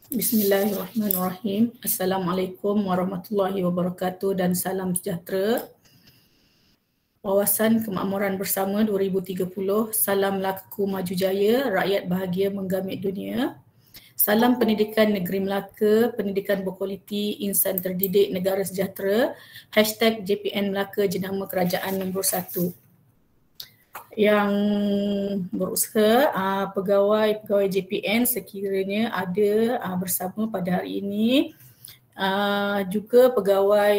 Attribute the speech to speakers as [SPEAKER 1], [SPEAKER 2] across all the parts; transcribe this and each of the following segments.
[SPEAKER 1] Bismillahirrahmanirrahim. Assalamualaikum warahmatullahi wabarakatuh dan salam sejahtera. Wawasan Kemakmuran Bersama 2030, salam laku maju jaya, rakyat bahagia menggamit dunia. Salam pendidikan negeri Melaka, pendidikan berkualiti, insan terdidik, negara sejahtera. #JPN Melaka jenama kerajaan nombor 1. Yang berusaha pegawai-pegawai JPN sekiranya ada bersama pada hari ini, juga pegawai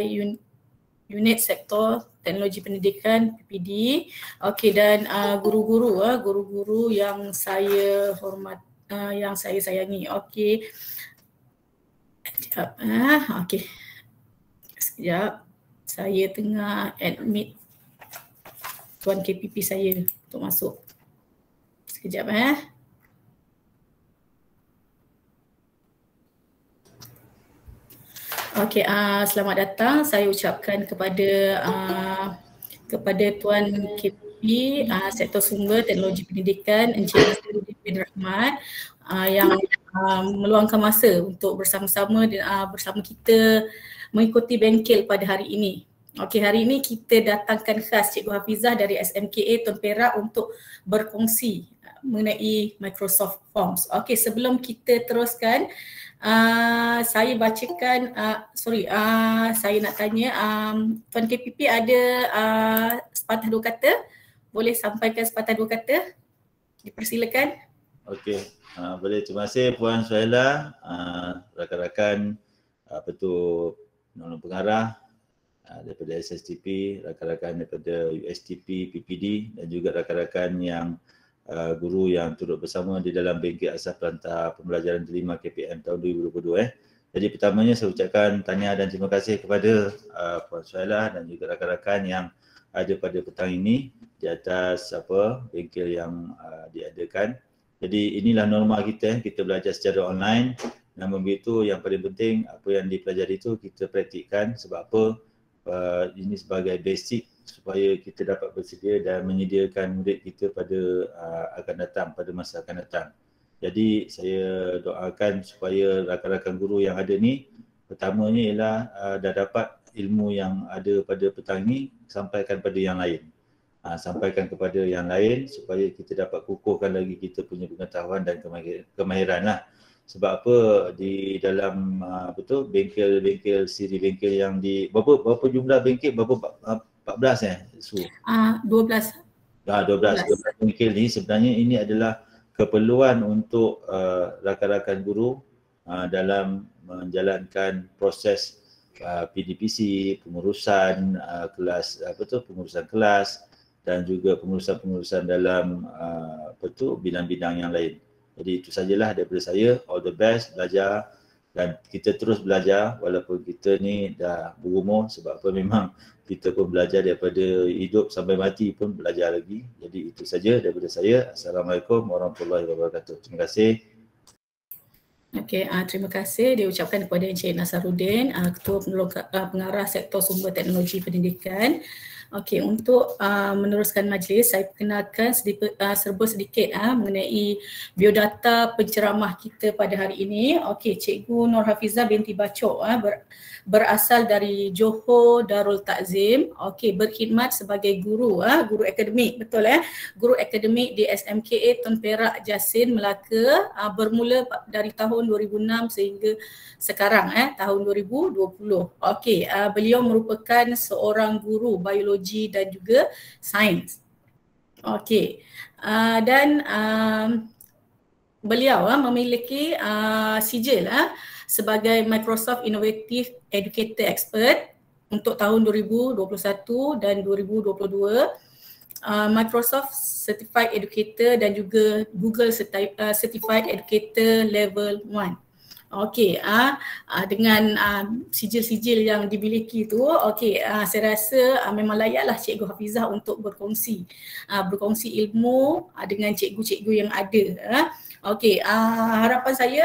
[SPEAKER 1] unit sektor teknologi pendidikan PPD, okey, dan guru-guru yang saya hormat, yang saya sayangi. Okey. Sekejap, okey. Sekejap. Saya tengah admit tuan KPP saya untuk masuk. Sekejap Okey, selamat datang. Saya ucapkan kepada Tuan KPP Sektor Sumber Teknologi Pendidikan Encik Nasaruddin bin Rahmat yang meluangkan masa untuk bersama-sama bersama kita mengikuti bengkel pada hari ini. Okey, hari ini kita datangkan khas Cikgu Hafizah dari SMKA Tun Perak untuk berkongsi mengenai Microsoft Forms. Okey, sebelum kita teruskan, saya bacakan, saya nak tanya, Tuan KPP ada sepatah dua kata? Boleh sampaikan sepatah dua kata? Dipersilakan.
[SPEAKER 2] Okey, boleh. Terima kasih Puan Suhaila, rakan-rakan penolong pengarah daripada SSTP, rakan-rakan daripada USTP, PPD dan juga rakan-rakan yang guru yang turut bersama di dalam bengkel asas pelantar pembelajaran terima KPM tahun 2022. Jadi pertamanya saya ucapkan tahniah dan terima kasih kepada Puan Suhaila dan juga rakan-rakan yang ada pada petang ini di atas bengkel yang diadakan. Jadi inilah norma kita belajar secara online. Namun begitu yang paling penting apa yang dipelajari itu kita praktikkan, sebab apa? Ini sebagai basic supaya kita dapat bersedia dan menyediakan murid kita pada masa akan datang. Jadi saya doakan supaya rakan-rakan guru yang ada ni, pertamanya ialah dah dapat ilmu yang ada pada petang ni, sampaikan pada yang lain. Sampaikan kepada yang lain supaya kita dapat kukuhkan lagi kita punya pengetahuan dan kemahiran lah. Sebab apa di dalam bengkel siri bengkel yang di berapa jumlah bengkel, berapa 14 Su?
[SPEAKER 1] 12.
[SPEAKER 2] 12 bengkel ni sebenarnya ini adalah keperluan untuk rakan-rakan guru dalam menjalankan proses PDPC, pengurusan kelas pengurusan kelas dan juga pengurusan dalam bidang-bidang yang lain. Jadi itu sajalah daripada saya. All the best, belajar dan kita terus belajar walaupun kita ni dah berumur, sebab apa memang kita pun belajar daripada hidup sampai mati pun belajar lagi. Jadi itu saja daripada saya. Assalamualaikum warahmatullahi wabarakatuh. Terima kasih.
[SPEAKER 1] Okey, terima kasih diucapkan kepada Encik Nasaruddin, Ketua Pengarah Sektor Sumber Teknologi Pendidikan. Okey, untuk meneruskan majlis, saya perkenalkan serba sedikit mengenai biodata penceramah kita pada hari ini. Okey, Cikgu Nur Hafizah binti Bacok berasal dari Johor Darul Takzim. Okey, berkhidmat sebagai guru akademik, betul guru akademik di SMKA Tun Perak Jasin Melaka, bermula dari tahun 2006 sehingga sekarang tahun 2020. Okey, beliau merupakan seorang guru biologi dan juga sains. Okey, dan beliau memiliki sijil sebagai Microsoft Innovative Educator Expert untuk tahun 2021 dan 2022, Microsoft Certified Educator dan juga Google Certified Educator Level 1. Okey, dengan sijil-sijil yang dimiliki tu, okey, saya rasa memang layaklah Cikgu Hafizah untuk berkongsi ilmu dengan cikgu-cikgu yang ada. Okey, harapan saya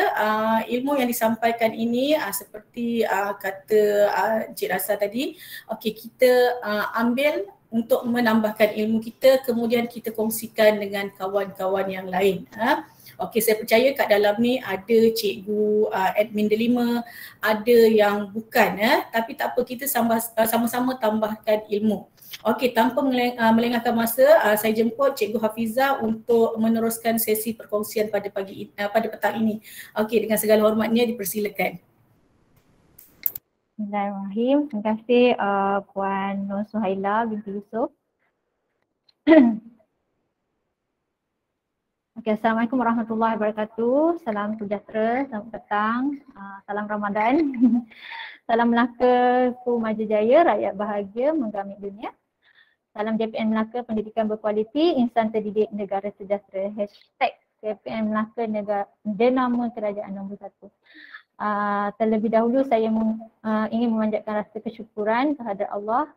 [SPEAKER 1] ilmu yang disampaikan ini seperti kata Encik Rasa tadi, okey, kita ambil untuk menambahkan ilmu kita, kemudian kita kongsikan dengan kawan-kawan yang lain. Okey, saya percaya kat dalam ni ada cikgu admin delima, ada yang bukan tapi tak apa, kita sama-sama tambahkan ilmu. Okey, tanpa melengahkan masa, saya jemput Cikgu Hafizah untuk meneruskan sesi perkongsian pada pada petang ini. Okey, dengan segala hormatnya dipersilakan.
[SPEAKER 3] Bismillahirrahmanirrahim. Terima kasih Puan Nur Suhaila binti Yusof. Okay, Assalamualaikum warahmatullahi wabarakatuh. Salam sejahtera, selamat petang, salam Ramadan. Salam Melaka-ku Maju Jaya, rakyat bahagia, menggamit dunia. Salam JPN Melaka, pendidikan berkualiti, insan terdidik negara sejahtera. Hashtag JPN Melaka, jenama kerajaan nombor 1. Terlebih dahulu saya ingin memanjatkan rasa kesyukuran kehadrat Allah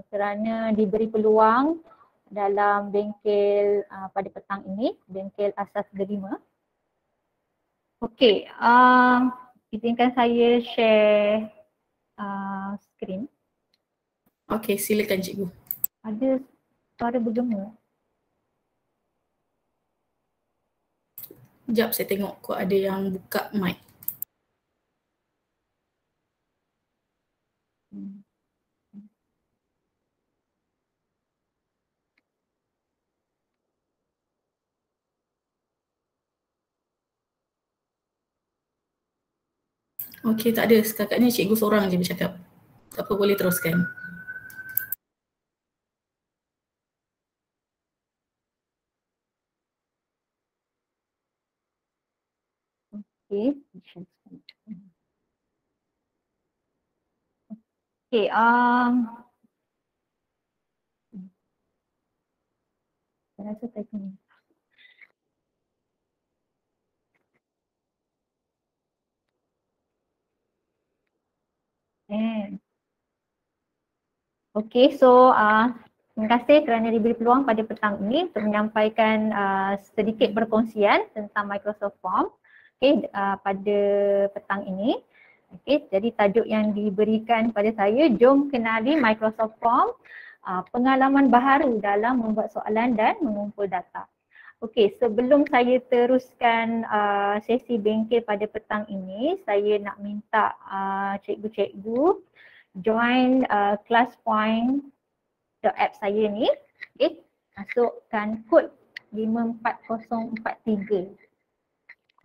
[SPEAKER 3] kerana diberi peluang dalam bengkel pada petang ini, bengkel asas delima. Okey, izinkan saya share skrin.
[SPEAKER 1] Okey, silakan cikgu.
[SPEAKER 3] Ada suara bergema.
[SPEAKER 1] Sekejap saya tengok kok ada yang buka mic. Okey, tak ada. Setakat ni cikgu seorang je bercakap. Tak apa, boleh teruskan.
[SPEAKER 3] Okey. Okey, saya rasa typing. Okey, so terima kasih kerana diberi peluang pada petang ini untuk menyampaikan sedikit perkongsian tentang Microsoft Form pada petang ini. Okey, jadi tajuk yang diberikan pada saya, jom kenali Microsoft Form, pengalaman baharu dalam membuat soalan dan mengumpul data. Okey, sebelum saya teruskan sesi bengkel pada petang ini, saya nak minta cikgu-cikgu join classpoint.app saya ni. Okay, masukkan kod 54043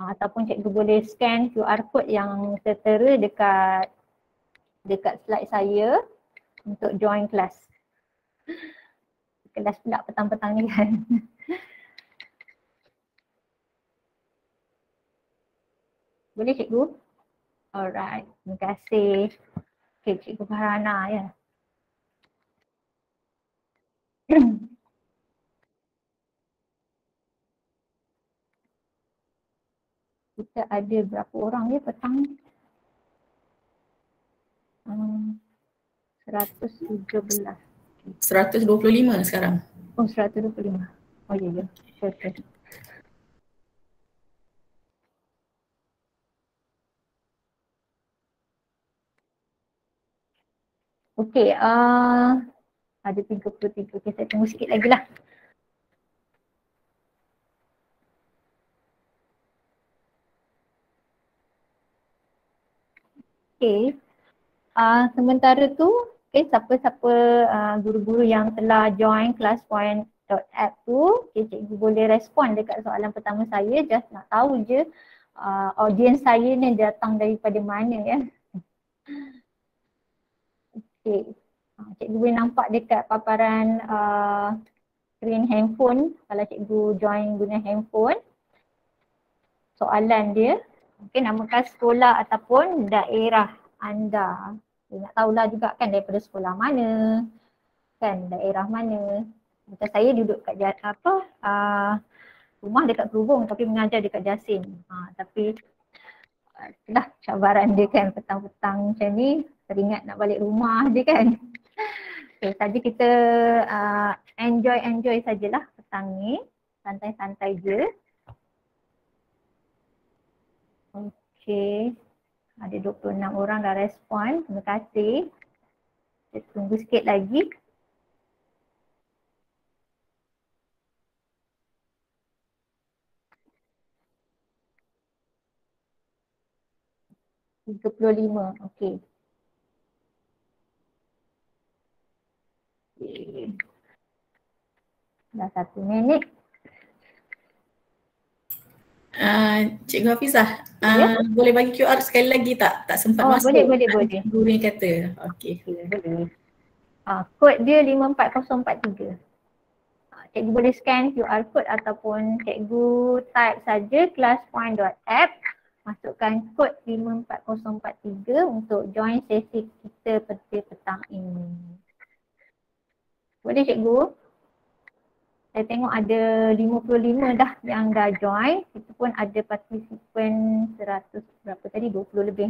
[SPEAKER 3] ataupun cikgu boleh scan QR code yang tertera dekat slide saya untuk join kelas. Kelas pula petang-petang ni kan. Boleh cikgu? Alright, terima kasih. Okay, Cikgu Farhana ya. Kita ada berapa orang ya petang ni? 117.
[SPEAKER 1] 125 sekarang.
[SPEAKER 3] Oh, 125. Oh ya ya. Sure. Okey, ada 33. Okey, saya tunggu sikit lagi lah. Okey, sementara tu, siapa-siapa guru-guru yang telah join classpoint.app tu, cikgu boleh respon dekat soalan pertama saya. Just nak tahu je audience saya ni datang daripada mana ya. Okey, cikgu boleh nampak dekat paparan screen handphone kalau cikgu join guna handphone. Soalan dia, mungkin namakan sekolah ataupun daerah anda. Dia nak tahulah juga kan daripada sekolah mana, kan daerah mana. Macam saya duduk kat rumah dekat Kerubung tapi mengajar dekat Jasin. Tapi itulah cabaran dia kan petang-petang macam ni, teringat nak balik rumah je kan. Okay, saja kita enjoy sajalah petang ni, santai-santai je. Okey, ada 26 orang dah respon, terima kasih. Kita tunggu sikit lagi. 35. Okey. Okay. Dah 1 minit.
[SPEAKER 1] Cikgu Hafizah,
[SPEAKER 3] Ya?
[SPEAKER 1] boleh bagi QR sekali lagi tak? Tak sempat masuk.
[SPEAKER 3] Boleh.
[SPEAKER 1] Guru ni kata. Okey.
[SPEAKER 3] Boleh. Kod dia 54043. Cikgu boleh scan QR code ataupun cikgu type saja classpoint.app, masukkan kod 54043 untuk join sesi kita pada petang ini. Boleh cikgu? Saya tengok ada 55 dah yang dah join. Kita pun ada partisipan 100 berapa tadi? 20 lebih.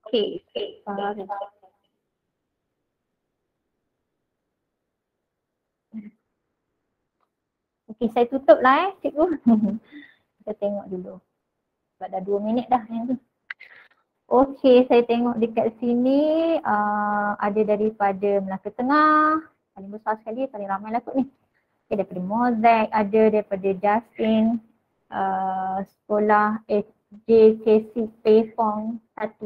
[SPEAKER 3] Okey. Okey, saya tutup lah cikgu. Kita tengok dulu. Sebab dah 2 minit dah yang tu. Okey, saya tengok dekat sini ada daripada Melaka Tengah, paling besar sekali, paling ramai lah kot ni. Okay, daripada Mosaic, ada daripada Justin, sekolah JKC Payphone 1.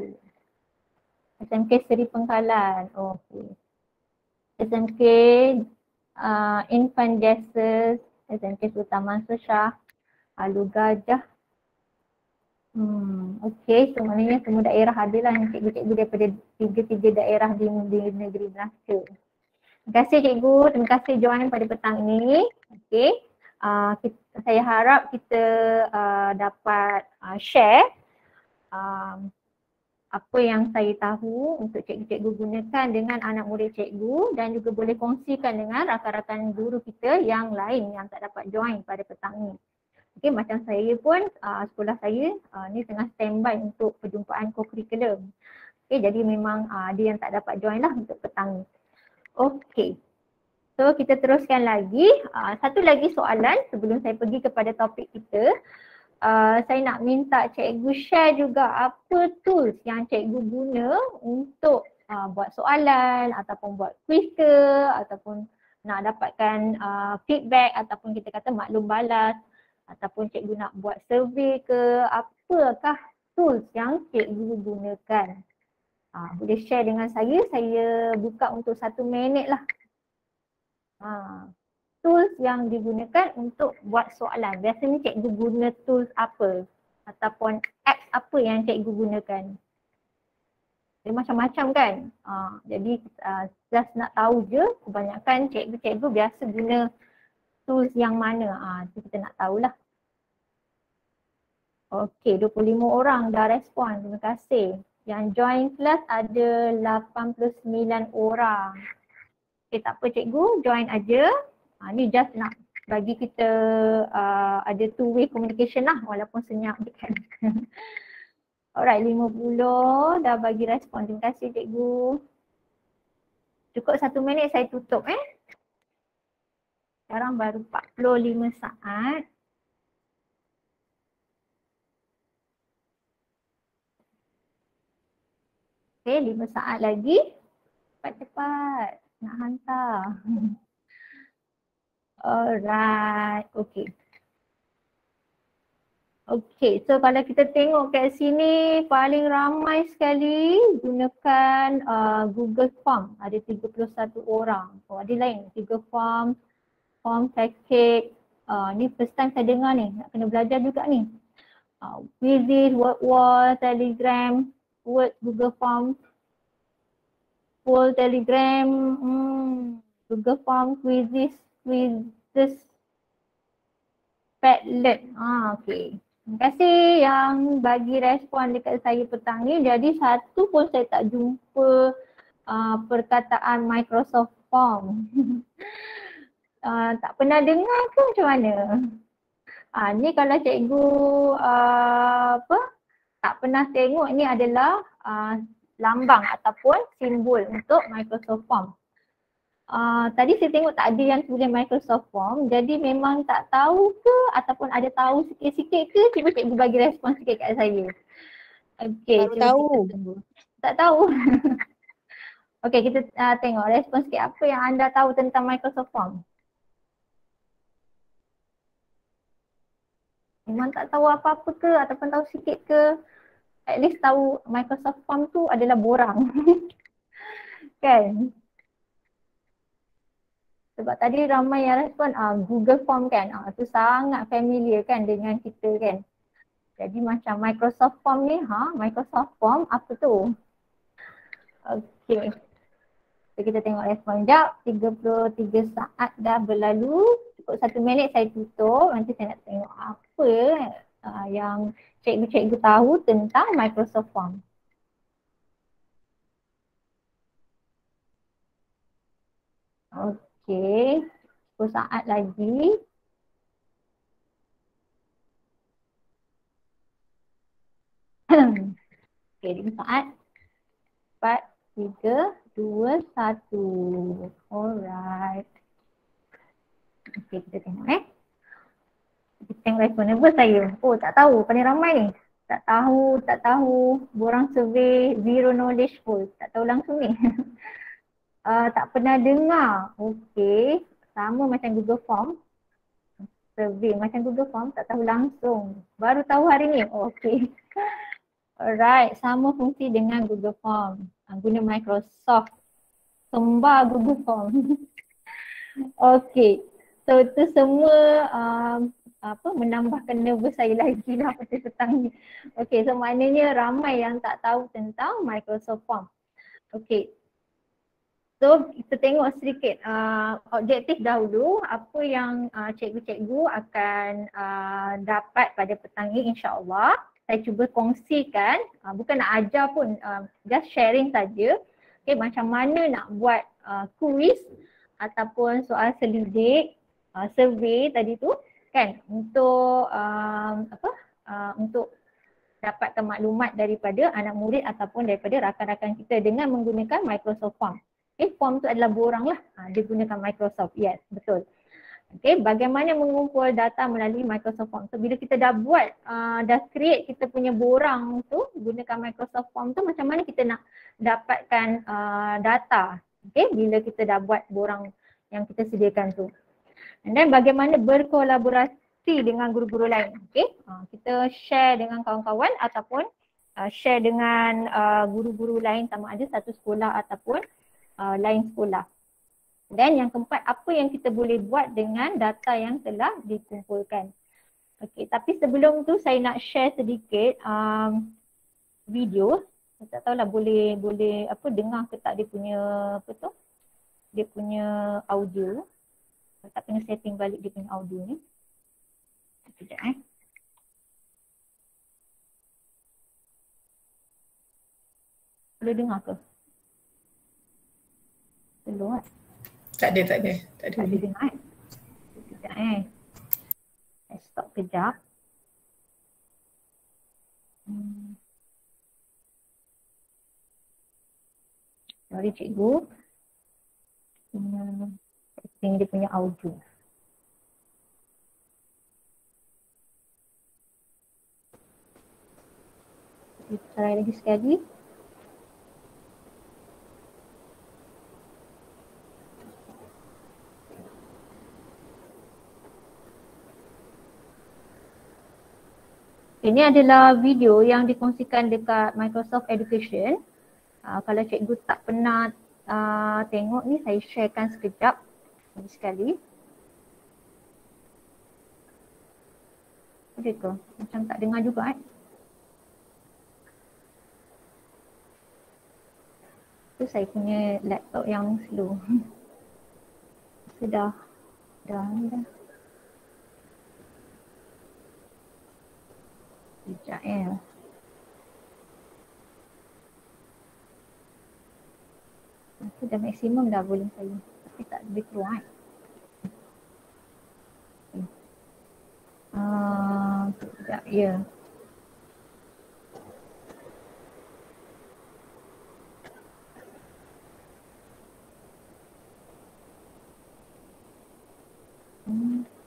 [SPEAKER 3] SMK Seri Pengkalan, okey. SMK Infant Jesus, SMK Sultan Mansur Shah, Alu Gajah. Okey, so maknanya semua daerah adalah cikgu-cikgu daripada 3 daerah di negeri Melaka. Terima kasih cikgu, terima kasih join pada petang ini. Okey, saya harap kita dapat share apa yang saya tahu untuk cikgu-cikgu gunakan dengan anak murid cikgu dan juga boleh kongsikan dengan rakan-rakan guru kita yang lain yang tak dapat join pada petang ini. Okey, macam saya pun sekolah saya ni tengah standby untuk perjumpaan co-curriculum. Okey, jadi memang dia yang tak dapat join lah untuk petang ni. Okey. So kita teruskan lagi. Satu lagi soalan sebelum saya pergi kepada topik kita. Saya nak minta cikgu share juga apa tools yang cikgu guna untuk buat soalan ataupun buat quiz ke ataupun nak dapatkan feedback ataupun kita kata maklum balas ataupun cikgu nak buat survey ke, apakah tools yang cikgu gunakan. Boleh share dengan saya buka untuk 1 minit lah. Tools yang digunakan untuk buat soalan. Biasanya cikgu guna tools apa ataupun apps apa yang cikgu gunakan. Dia macam-macam kan. Jadi just nak tahu je kebanyakan cikgu-cikgu biasa guna tools yang mana. Itu kita nak tahulah. Okey, 25 orang dah respon. Terima kasih. Yang join kelas ada 89 orang. Okey, tak apa cikgu, join aja. Ni just nak bagi kita ada two-way communication lah walaupun senyap je kan. Alright, 50 dah bagi respon. Terima kasih cikgu. Cukup 1 minit saya tutup Sekarang baru 45 saat. Okay, 5 saat lagi. Cepat-cepat nak hantar. Alright, okay. Okay, so kalau kita tengok kat sini paling ramai sekali gunakan Google Form. Ada 31 orang. Ada lain, 3 form package. Ni first time saya dengar ni, nak kena belajar juga ni. Quizzes, word wall, Telegram, Word, Google Form, full Telegram, Google Form, quizzes, Padlet. Okay. Terima kasih yang bagi respon dekat saya petang ni. Jadi satu pun saya tak jumpa perkataan Microsoft Form. tak pernah dengar ke macam mana? Ni kalau cikgu tak pernah tengok, ni adalah lambang ataupun simbol untuk Microsoft Form. Tadi saya tengok tak ada yang tulis Microsoft Form, jadi memang tak tahu ke ataupun ada tahu sikit-sikit ke? Cuba cikgu bagi respon sikit kat saya. Okey,
[SPEAKER 4] Baru tahu.
[SPEAKER 3] kita tunggu. Tak tahu. Okey, kita tengok respon sikit, apa yang anda tahu tentang Microsoft Form? Memang tak tahu apa-apa ke ataupun tahu sikit ke? At least tahu Microsoft Form tu adalah borang. Kan? Sebab tadi ramai yang respon Google Form kan, tu sangat familiar kan dengan kita kan. Jadi macam Microsoft Form ni, Microsoft Form apa tu? Okey. So, kita tengok respon jap, 33 saat dah berlalu. Cukup 1 minit saya tutup, nanti saya nak tengok apa yang cikgu-cikgu tahu tentang Microsoft Form. Okey, 10 saat lagi. Okey, 5 saat. 4, 3, 2, 1. Alright. Okey, kita tengok Kita tengok respon nervous saya. Oh, tak tahu, paling ramai ni. Tak tahu. Borang survey, zero knowledge full. Tak tahu langsung ni. Tak pernah dengar. Okey, sama macam Google Form. Survey macam Google Form, tak tahu langsung. Baru tahu hari ni. Okey. Alright, sama fungsi dengan Google Form. Guna Microsoft. Sembah Google Form. Okey. So itu semua menambahkan nervous saya lagi lah pada petang ni. Okey, so maknanya ramai yang tak tahu tentang Microsoft Form. Okey. So kita tengok sedikit objektif dahulu, apa yang cikgu-cikgu akan dapat pada petang ni, insya-Allah. Saya cuba kongsikan, bukan nak ajar pun, just sharing saja. Okay, macam mana nak buat kuis ataupun soal selidik, survey tadi tu kan, untuk untuk dapatkan maklumat daripada anak murid ataupun daripada rakan-rakan kita dengan menggunakan Microsoft Form. Okay, form tu adalah borang lah, dia gunakan Microsoft, yes, betul. Okay, bagaimana mengumpul data melalui Microsoft Form. So bila kita dah buat, dah create kita punya borang tu gunakan Microsoft Form tu, macam mana kita nak dapatkan data, okay, bila kita dah buat borang yang kita sediakan tu. And then bagaimana berkolaborasi dengan guru-guru lain. Okay, kita share dengan kawan-kawan ataupun share dengan guru-guru lain, sama ada satu sekolah ataupun lain sekolah. Dan yang keempat, apa yang kita boleh buat dengan data yang telah dikumpulkan. Okey, tapi sebelum tu saya nak share sedikit video. Saya tak tahulah boleh dengar ke tak dia punya dia punya audio. Saya tak kena setting balik dia punya audio ni. Sekejap Boleh dengar ke? Belum
[SPEAKER 1] Tak ada.
[SPEAKER 3] Tak ada dengar Sekejap Saya stop kejap. Sorry cikgu. Setting dia punya audio. Kita try lagi sekali. Ini adalah video yang dikongsikan dekat Microsoft Education. Kalau cikgu tak pernah tengok ni, saya sharekan sekejap lagi sekali. Boleh ke? Macam tak dengar juga Itu saya punya laptop yang slow. Sudah. Dah. Sekejap Aku dah maksimum dah volume saya. Tapi tak lebih keluar Ya.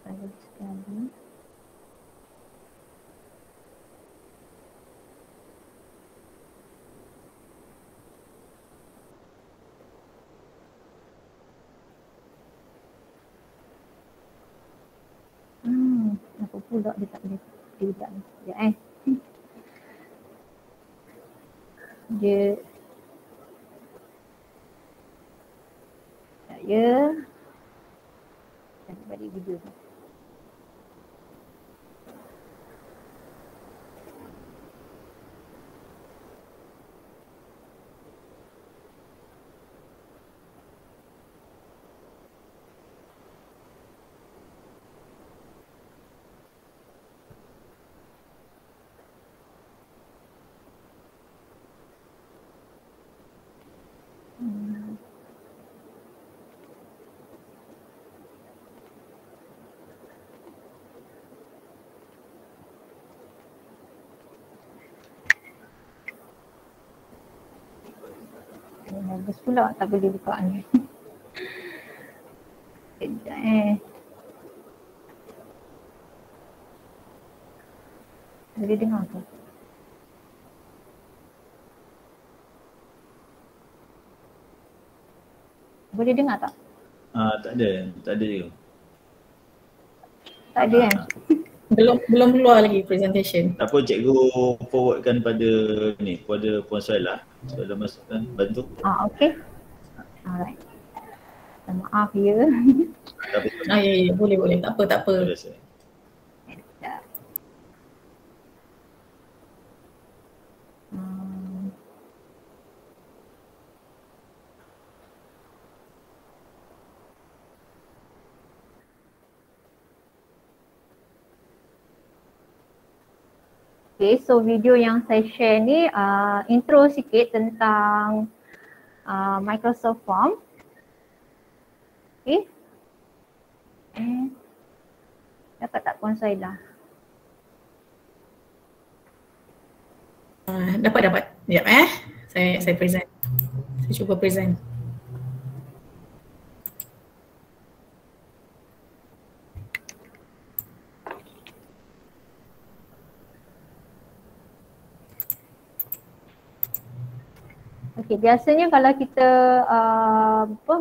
[SPEAKER 3] Bagus sekali. Apa pula dia tak boleh tidak sekejap Dia ya. Saya balik video tu. Bagus pula tak boleh buka ni. Sekejap Boleh dengar tu? Boleh dengar tak?
[SPEAKER 2] Tak ada juga.
[SPEAKER 3] Tak ada kan?
[SPEAKER 1] Belum keluar lagi presentation.
[SPEAKER 2] Tak apa, cikgu forwardkan pada Puan Suhaila. Suhaila masukkan, bantu.
[SPEAKER 3] Okay. Alright. Maaf ya.
[SPEAKER 1] Ya, boleh. Tak apa.
[SPEAKER 3] Okay, so video yang saya share ni intro sikit tentang Microsoft Form. Okay. Dapat tak Puan Suhaila?
[SPEAKER 1] Dapat. Sekejap saya present. Saya cuba present.
[SPEAKER 3] Okay, biasanya kalau kita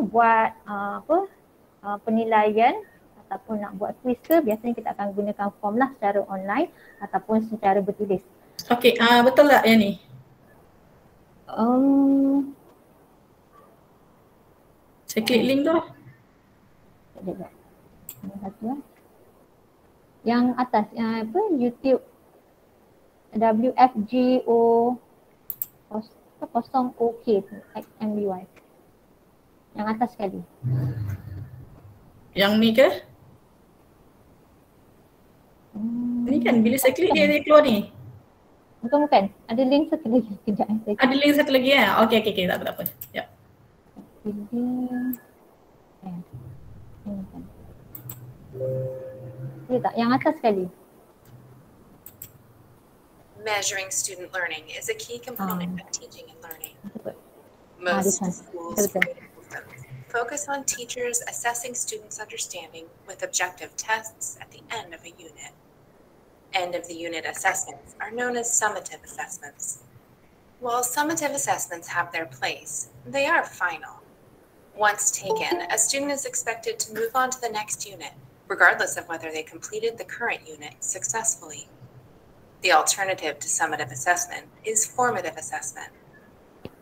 [SPEAKER 3] buat penilaian ataupun nak buat quiz ke, biasanya kita akan gunakan form lah secara online ataupun secara bertulis.
[SPEAKER 1] Okay, betul tak yang ni? Saya klik link tu.
[SPEAKER 3] Yang atas, YouTube WFGO 0OK XMBY. Yang atas sekali.
[SPEAKER 1] Yang ni ke? Ni kan bila saya klik dia keluar ni.
[SPEAKER 3] Bukan. Ada link satu lagi. Kejap.
[SPEAKER 1] Ada link satu lagi ya? Okay. Tak apa. Ya.
[SPEAKER 3] Ini tak? Yang atas sekali.
[SPEAKER 4] Measuring student learning is a key component of teaching and learning. Most schools focus on teachers assessing students' understanding with objective tests at the end of a unit. End of the unit assessments are known as summative assessments. While summative assessments have their place, they are final. Once taken, a student is expected to move on to the next unit, regardless of whether they completed the current unit successfully. The alternative to summative assessment is formative assessment.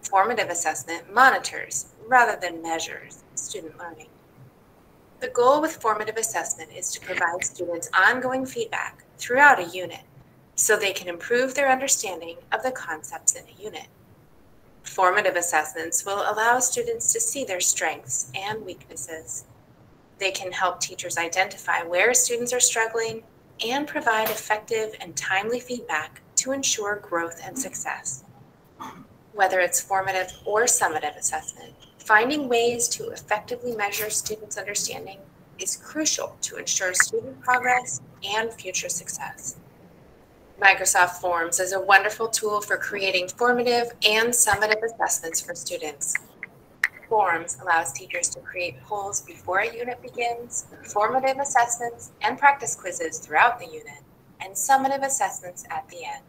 [SPEAKER 4] Formative assessment monitors, rather than measures, student learning. The goal with formative assessment is to provide students ongoing feedback throughout a unit so they can improve their understanding of the concepts in a unit. Formative assessments will allow students to see their strengths and weaknesses. They can help teachers identify where students are struggling and provide effective and timely feedback to ensure growth and success. Whether it's formative or summative assessment, finding ways to effectively measure students' understanding is crucial to ensure student progress and future success. Microsoft Forms is a wonderful tool for creating formative and summative assessments for students. Forms allows teachers to create polls before a unit begins, formative assessments and practice quizzes throughout the unit, and summative assessments at the end.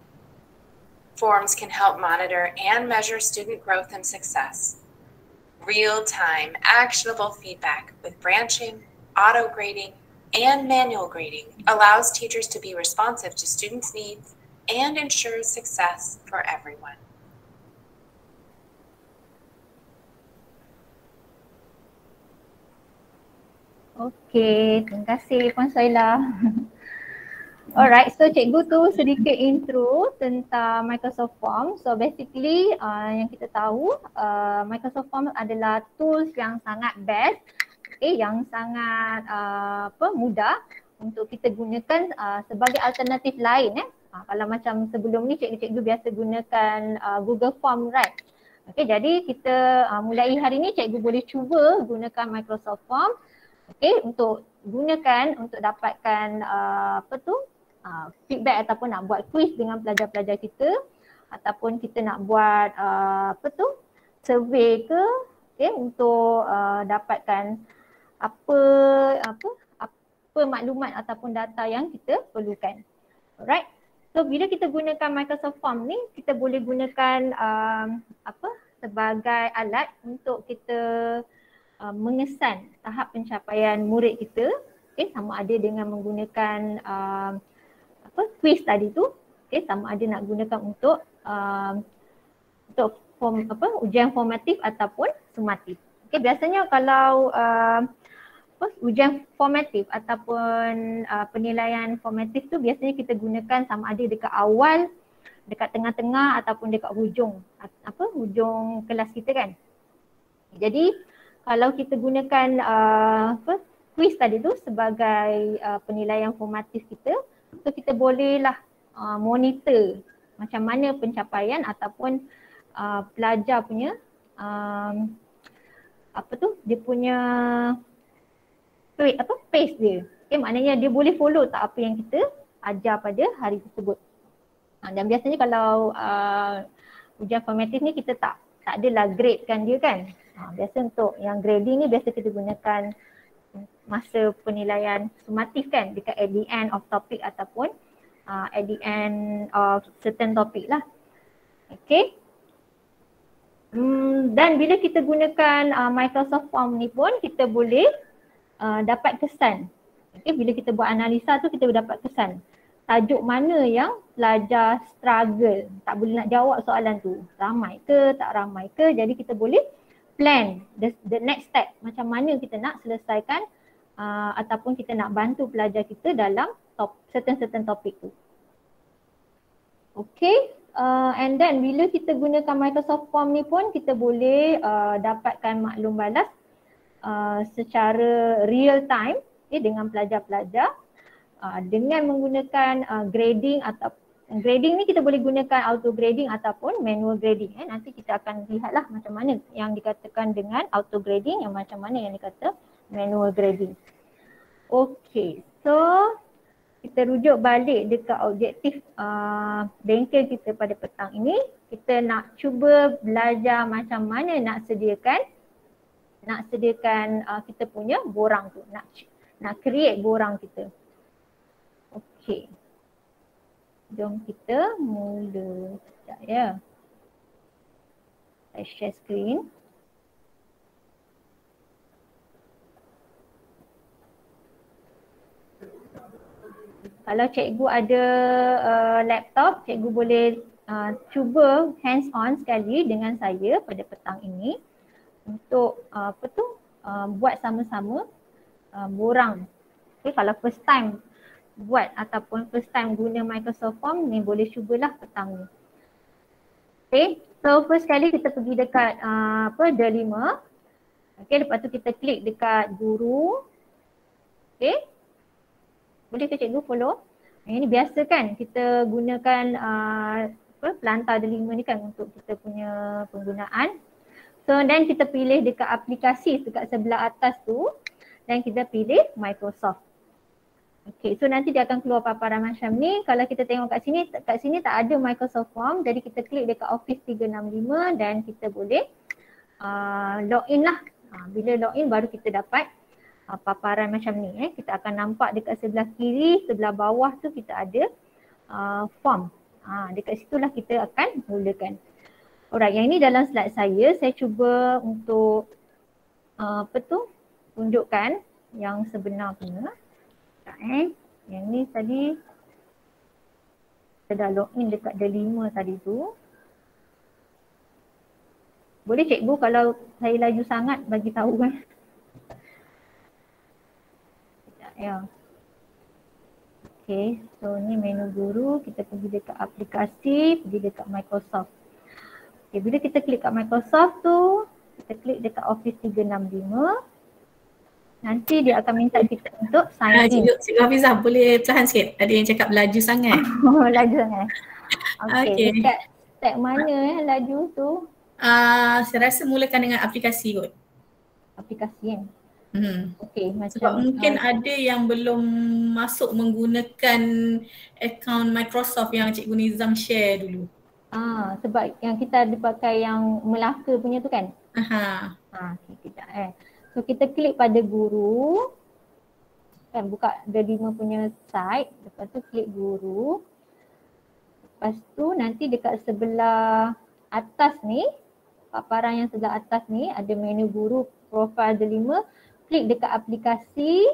[SPEAKER 4] Forms can help monitor and measure student growth and success. Real-time, actionable feedback with branching, auto-grading, and manual grading allows teachers to be responsive to students' needs and ensures success for everyone.
[SPEAKER 3] Okay, terima kasih Puan Soila. Alright, so cikgu tu sedikit intro tentang Microsoft Forms. So basically yang kita tahu Microsoft Forms adalah tools yang sangat best, yang sangat mudah untuk kita gunakan sebagai alternatif lain. Kalau macam sebelum ni cikgu-cikgu biasa gunakan Google Form, right? Okay, jadi kita mulai hari ni cikgu boleh cuba gunakan Microsoft Form. Okay, untuk gunakan untuk dapatkan feedback ataupun nak buat quiz dengan pelajar-pelajar kita, ataupun kita nak buat survey ke, okay, untuk dapatkan apa maklumat ataupun data yang kita perlukan. Alright. So bila kita gunakan Microsoft Form ni, kita boleh gunakan sebagai alat untuk kita mengesan tahap pencapaian murid kita, okay, sama ada dengan menggunakan quiz tadi tu, okay, sama ada nak gunakan untuk ujian formatif ataupun sumatif. Okay, biasanya kalau ujian formatif ataupun penilaian formatif tu biasanya kita gunakan sama ada dekat awal, dekat tengah-tengah ataupun dekat hujung kelas kita kan. Jadi kalau kita gunakan quiz tadi tu sebagai penilaian formatif kita, so kita bolehlah monitor macam mana pencapaian ataupun pelajar punya dia punya pace dia. Okay, maknanya dia boleh follow tak apa yang kita ajar pada hari tersebut. Dan biasanya kalau ujian formatif ni kita tak adalah grade kan dia kan. Biasa untuk yang grading ni biasa kita gunakan masa penilaian sumatif kan, dekat at the end of topic ataupun at the end of certain topic lah. Okay. Dan bila kita gunakan Microsoft Form ni pun kita boleh dapat kesan. Okay, bila kita buat analisa tu kita dapat kesan. Tajuk mana yang pelajar struggle, tak boleh nak jawab soalan tu. Ramai ke, tak ramai ke. Jadi kita boleh plan the next step, macam mana kita nak selesaikan ataupun kita nak bantu pelajar kita dalam certain topik tu. Okay, and then bila kita gunakan Microsoft Form ni pun kita boleh dapatkan maklum balas secara real time, okay, dengan pelajar-pelajar dengan menggunakan grading atau grading ni kita boleh gunakan auto grading ataupun manual grading. Nanti kita akan lihatlah macam mana yang dikatakan dengan auto grading, yang macam mana yang dikata manual grading. Okay, so kita rujuk balik dekat objektif bengkel kita pada petang ini. Kita nak cuba belajar macam mana nak sediakan kita punya borang tu, nak create borang kita. Okay. Jom kita mula. Sekejap ya. Saya share screen. Kalau cikgu ada laptop, cikgu boleh cuba hands on sekali dengan saya pada petang ini untuk buat sama-sama borang. Okay, kalau first time buat ataupun first time guna Microsoft Form ni boleh cubalah petang ni. Okay, so first kali kita pergi dekat D5. Okay, lepas tu kita klik dekat guru. Okay, boleh ke cikgu follow? Ini biasa kan kita gunakan pelantar D5 ni kan untuk kita punya penggunaan. So then kita pilih dekat aplikasi dekat sebelah atas tu dan kita pilih Microsoft. Okay, so nanti dia akan keluar paparan macam ni. Kalau kita tengok kat sini tak ada Microsoft Form. Jadi kita klik dekat Office 365 dan kita boleh login lah. Bila login baru kita dapat paparan macam ni. Kita akan nampak dekat sebelah kiri, sebelah bawah tu kita ada form. Dekat situlah kita akan mulakan. Alright, yang ini dalam slide saya cuba untuk tunjukkan yang sebenar punya. Yang ni tadi kita dah login dekat D5 tadi tu. Boleh cikgu kalau saya laju sangat bagi tahu kan. Ya. Okay, so ni menu guru, kita pergi dekat aplikasi, pergi dekat Microsoft. Okay, bila kita klik kat Microsoft tu, kita klik dekat Office 365. Nanti dia akan minta kita untuk sign in.
[SPEAKER 1] Cikgu Hafizah boleh perlahan sikit? Ada yang cakap laju sangat.
[SPEAKER 3] Laju sangat. Okay. Dekat tab mana laju tu?
[SPEAKER 1] Saya rasa mulakan dengan aplikasi kot.
[SPEAKER 3] Aplikasi kan? Okay, macam
[SPEAKER 1] sebab mungkin ada yang belum masuk menggunakan akaun Microsoft yang Cikgu Nizam share dulu.
[SPEAKER 3] Sebab yang kita ada pakai yang Melaka punya tu kan? Okay, kejap So kita klik pada guru, kan buka D5 punya site, lepas tu klik guru. Lepas tu nanti dekat sebelah atas ni, paparan yang sebelah atas ni ada menu guru profile D5, klik dekat aplikasi.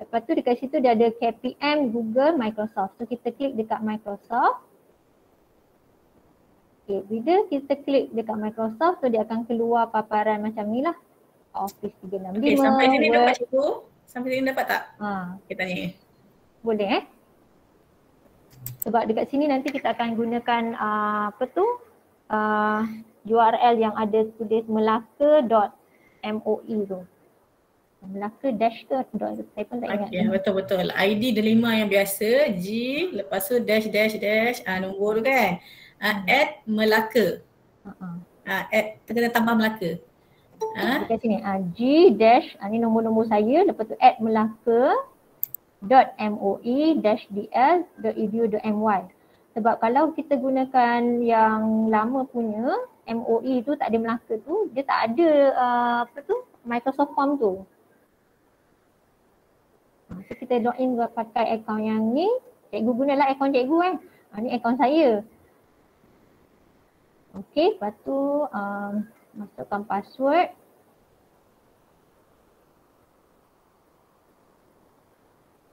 [SPEAKER 3] Lepas tu dekat situ dia ada KPM, Google, Microsoft. So kita klik dekat Microsoft. Okay, bila kita klik dekat Microsoft, so dia akan keluar paparan macam ni lah. Office 365.
[SPEAKER 1] Okay, sampai sini dapat cikgu? Sampai sini dapat tak? Kita tanya.
[SPEAKER 3] Boleh sebab dekat sini nanti kita akan gunakan URL yang ada tulis melaka.moi tu. Melaka-ke saya pun tak ingat.
[SPEAKER 1] Okay, betul-betul. ID D5 yang biasa, G, lepas tu dash, nombor tu kan. At Melaka. At kena tambah Melaka.
[SPEAKER 3] Dekat sini G dash ni nombor-nombor saya, lepas tu at melaka.moi-dl.edu.my. Sebab kalau kita gunakan yang lama punya MOE tu, tak ada Melaka tu, dia tak ada Microsoft Form tu. So kita login pakai akaun yang ni. Cikgu gunalah akaun cikgu ni akaun saya. Okay, lepas tu masukkan password.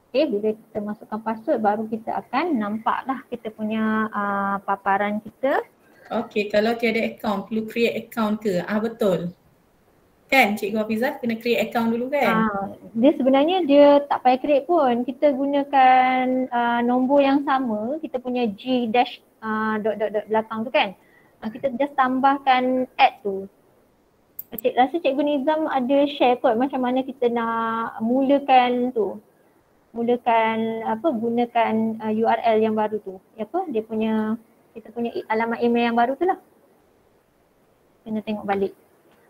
[SPEAKER 3] Okay, bila kita masukkan password baru kita akan nampaklah kita punya paparan kita.
[SPEAKER 1] Okay, kalau tiada account perlu create account ke? Betul. Kan Cikgu Hafizah kena create account dulu kan?
[SPEAKER 3] Dia sebenarnya dia tak payah create pun. Kita gunakan nombor yang sama, kita punya G dash dot belakang tu kan. Kita just tambahkan add tu. Rasa Cikgu Nizam ada share kot macam mana kita nak mulakan tu. Gunakan URL yang baru tu. Dia punya, kita punya alamat email yang baru tu lah. Kena tengok balik.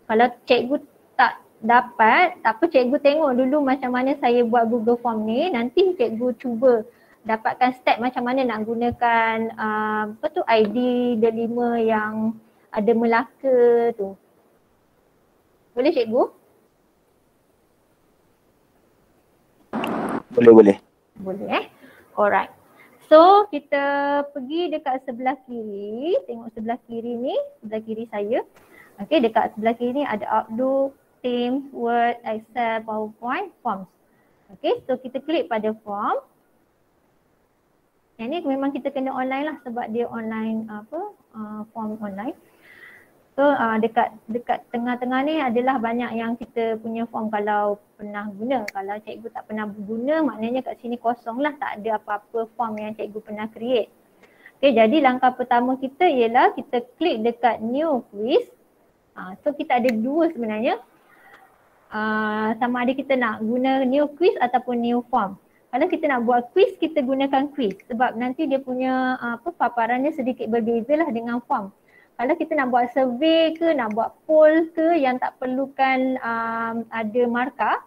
[SPEAKER 3] Kalau cikgu tak dapat, tak apa, cikgu tengok dulu macam mana saya buat Google Form ni. Nanti cikgu cuba dapatkan step macam mana nak gunakan ID D5 yang ada Melaka tu. Boleh cikgu?
[SPEAKER 5] Boleh.
[SPEAKER 3] Boleh Alright. So kita pergi dekat sebelah kiri, tengok sebelah kiri ni, sebelah kiri saya. Okay, dekat sebelah kiri ni ada Outlook, Teams, Word, Excel, PowerPoint, Forms. Okay, so kita klik pada Form. Yang ni memang kita kena online lah sebab dia online form online. So dekat tengah-tengah ni adalah banyak yang kita punya form kalau pernah guna. Kalau cikgu tak pernah guna maknanya kat sini kosong lah, tak ada apa-apa form yang cikgu pernah create. Okay, jadi langkah pertama kita ialah kita klik dekat new quiz. So kita ada dua sebenarnya. Sama ada kita nak guna new quiz ataupun new form. Kalau kita nak buat quiz, kita gunakan quiz sebab nanti dia punya paparannya sedikit berbeza lah dengan form. Kalau kita nak buat survey ke, nak buat poll ke yang tak perlukan ada markah,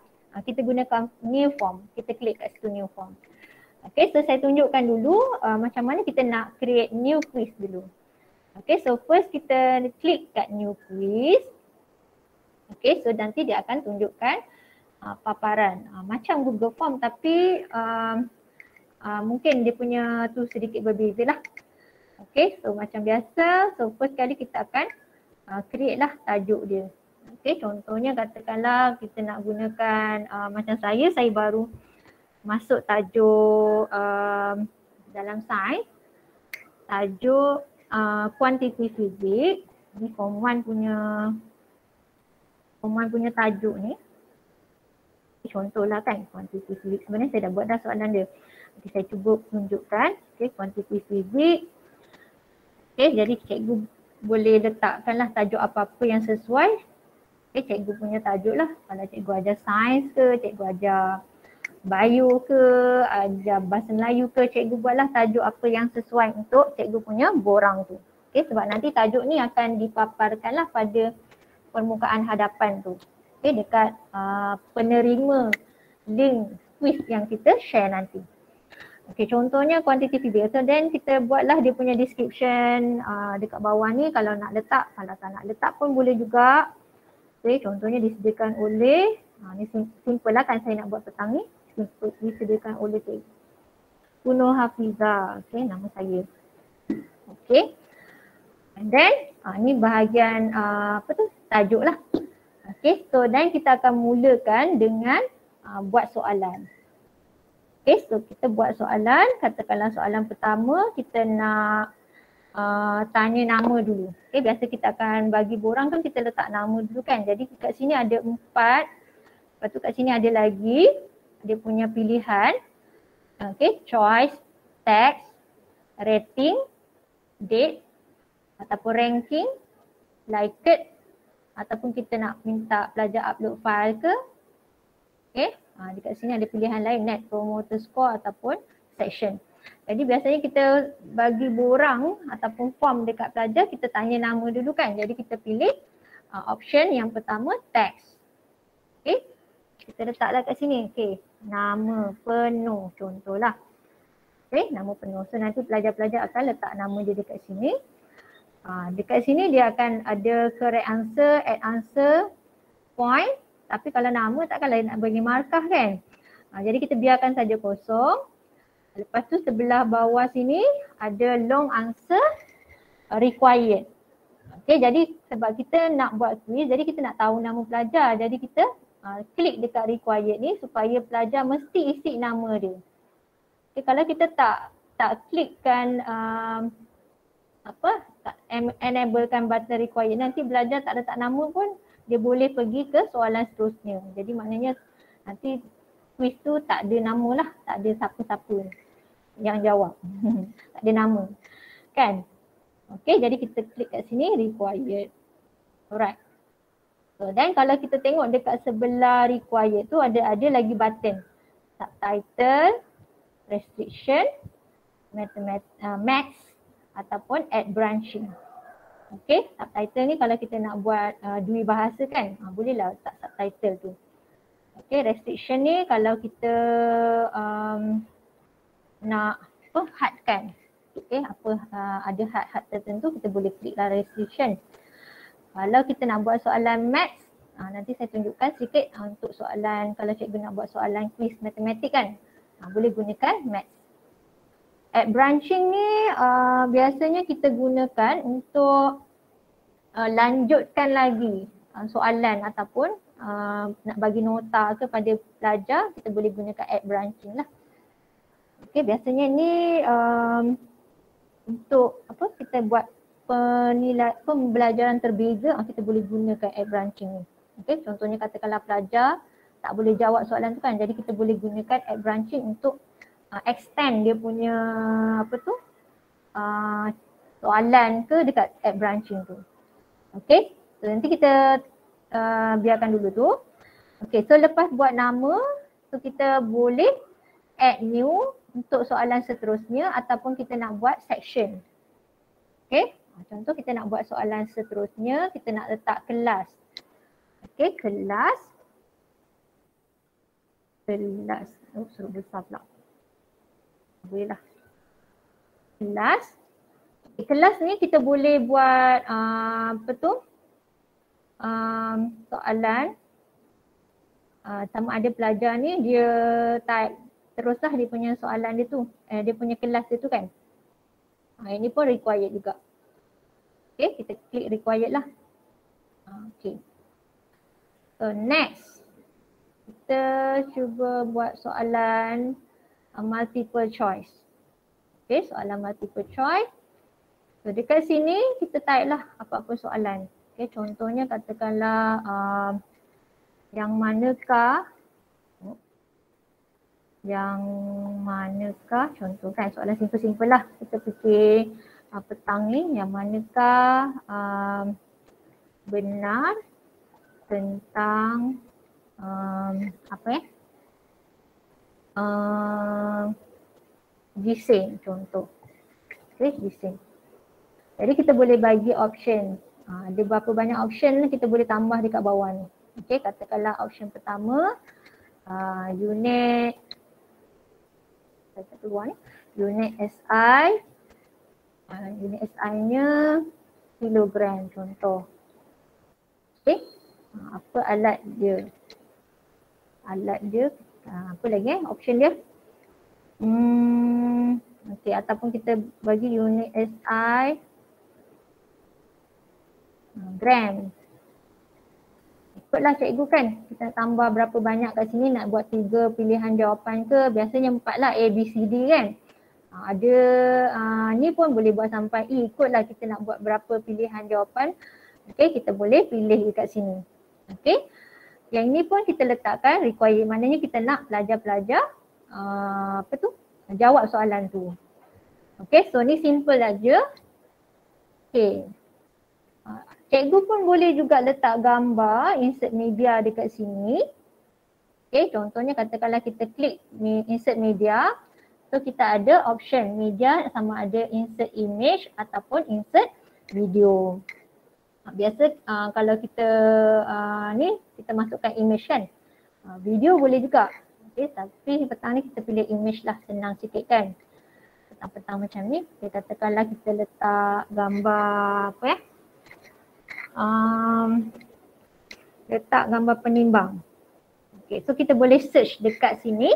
[SPEAKER 3] kita gunakan new form. Kita klik kat situ new form. Okay, so saya tunjukkan dulu macam mana kita nak create new quiz dulu. Okay, so first kita klik kat new quiz. Okay, so nanti dia akan tunjukkan paparan. Macam Google Form tapi mungkin dia punya tu sedikit berbeza lah. Okay, so macam biasa, so first kali kita akan create lah tajuk dia. Okay, contohnya katakanlah kita nak gunakan macam saya baru masuk tajuk dalam sains, tajuk quantity physics. Ni form 1 punya tajuk ni. Contohlah kan quantity physics. Sebenarnya saya dah buat dah soalan dia. Okay, saya cuba tunjukkan. Okay, quantity physics. Okay, jadi cikgu boleh letakkanlah tajuk apa-apa yang sesuai. Okay, cikgu punya tajuk lah. Kalau cikgu ajar sains ke, cikgu ajar bio ke, ajar bahasa Melayu ke, cikgu buatlah tajuk apa yang sesuai untuk cikgu punya borang tu. Okay, sebab nanti tajuk ni akan dipaparkanlah pada permukaan hadapan tu. Okay, dekat penerima link quiz yang kita share nanti. Okay, contohnya quantity physics. So then kita buatlah dia punya description dekat bawah ni. Kalau nak letak, kalau tak nak letak pun boleh juga. Okay, contohnya disediakan oleh, ni simple lah kan saya nak buat petang ni. Disediakan oleh Kuno Hafiza. Okay, nama saya. Okay. And then ni bahagian apa tu, tajuk lah. Okay, so then kita akan mulakan dengan buat soalan. Okay, so kita buat soalan. Katakanlah soalan pertama kita nak tanya nama dulu. Okay, biasa kita akan bagi borang kan kita letak nama dulu kan. Jadi kat sini ada 4. Lepas tu kat sini ada lagi dia punya pilihan. Okay, choice, text, rating, date ataupun ranking, liked ataupun kita nak minta pelajar upload file ke. Okay, dekat sini ada pilihan lain, net promoter score ataupun section. Jadi biasanya kita bagi borang ataupun form dekat pelajar, kita tanya nama dulu kan. Jadi kita pilih option yang pertama, text. Okay, kita letaklah kat sini. Okay, nama penuh contohlah. Okay, nama penuh. So nanti pelajar-pelajar akan letak nama dia dekat sini. Dekat sini dia akan ada correct answer, add answer, point. Tapi kalau nama takkanlah nak bagi markah kan. Jadi kita biarkan saja kosong. Lepas tu sebelah bawah sini ada long answer required. Okay, jadi sebab kita nak buat quiz, jadi kita nak tahu nama pelajar. Jadi kita klik dekat required ni supaya pelajar mesti isi nama dia. Okay, kalau kita tak klikkan tak enablekan button required, nanti belajar tak letak nama pun dia boleh pergi ke soalan seterusnya. Jadi maknanya nanti quiz tu tak ada nama lah, tak ada siapa-siapa yang jawab. Tak ada nama kan. Okay, jadi kita klik kat sini required. Alright. So then kalau kita tengok dekat sebelah required tu ada lagi button subtitle, restriction, maths ataupun add branching. Okay, subtitle ni kalau kita nak buat dui bahasa kan, bolehlah letak subtitle tu. Okay, restriction ni kalau kita nak hadkan. Okay, ada had tertentu kita boleh klik lah restriction. Kalau kita nak buat soalan maths, nanti saya tunjukkan sikit untuk soalan, kalau cikgu nak buat soalan quiz matematik kan, boleh gunakan maths. Add branching ni biasanya kita gunakan untuk lanjutkan lagi soalan ataupun nak bagi nota kepada pelajar, kita boleh gunakan add branching lah. Okay, biasanya ni untuk kita buat pembelajaran terbeza, kita boleh gunakan add branching ni. Okay, contohnya katakanlah pelajar tak boleh jawab soalan tu kan, jadi kita boleh gunakan add branching untuk extend dia punya soalan ke dekat add branching tu. Okay, so nanti kita biarkan dulu tu. Okay, so lepas buat nama, so kita boleh add new untuk soalan seterusnya ataupun kita nak buat section. Okay, contoh kita nak buat soalan seterusnya, kita nak letak kelas. Okay, kelas. kelas. Suruh besar pula. Boleh lah. Kelas. Kelas ni kita boleh buat apa tu? Soalan. Sama ada pelajar ni dia type teruslah dia punya soalan dia tu. Dia punya kelas dia tu kan. Ini pun required juga. Okay, kita klik required lah. Okay. So next. Kita cuba buat soalan multiple choice. Okay, soalan multiple choice. So dekat sini kita type lah apa-apa soalan. Okay, contohnya katakanlah yang manakah contoh kan soalan simple-simple lah. Kita fikir petang ni yang manakah benar tentang gising contoh. Okay, gising. Jadi kita boleh bagi option. Ada berapa banyak option kita boleh tambah dekat bawah ni. Okay, katakanlah option pertama unit unit SI. Unit SI nya kilogram contoh. Okay, apa alat dia? Apa lagi option dia? Okay, ataupun kita bagi unit SI gram. Ikutlah cikgu kan, kita nak tambah berapa banyak kat sini, nak buat 3 pilihan jawapan ke, biasanya 4 lah, A, B, C, D kan. Ada ni pun boleh buat sampai E, ikutlah kita nak buat berapa pilihan jawapan. Okay, kita boleh pilih dekat sini. Okay, yang ini pun kita letakkan required, maknanya kita nak pelajar-pelajar jawab soalan tu. Okay, so ni simple aja. Okay. Cikgu pun boleh juga letak gambar, insert media dekat sini. Okay, contohnya katakanlah kita klik insert media. So kita ada option media sama ada insert image ataupun insert video. Biasa kalau kita kita masukkan image kan. Video boleh juga. Okay, tapi petang ni kita pilih image lah, senang sikit kan. Petang-petang macam ni, okay, katakanlah kita letak gambar letak gambar penimbang. Okay, so kita boleh search dekat sini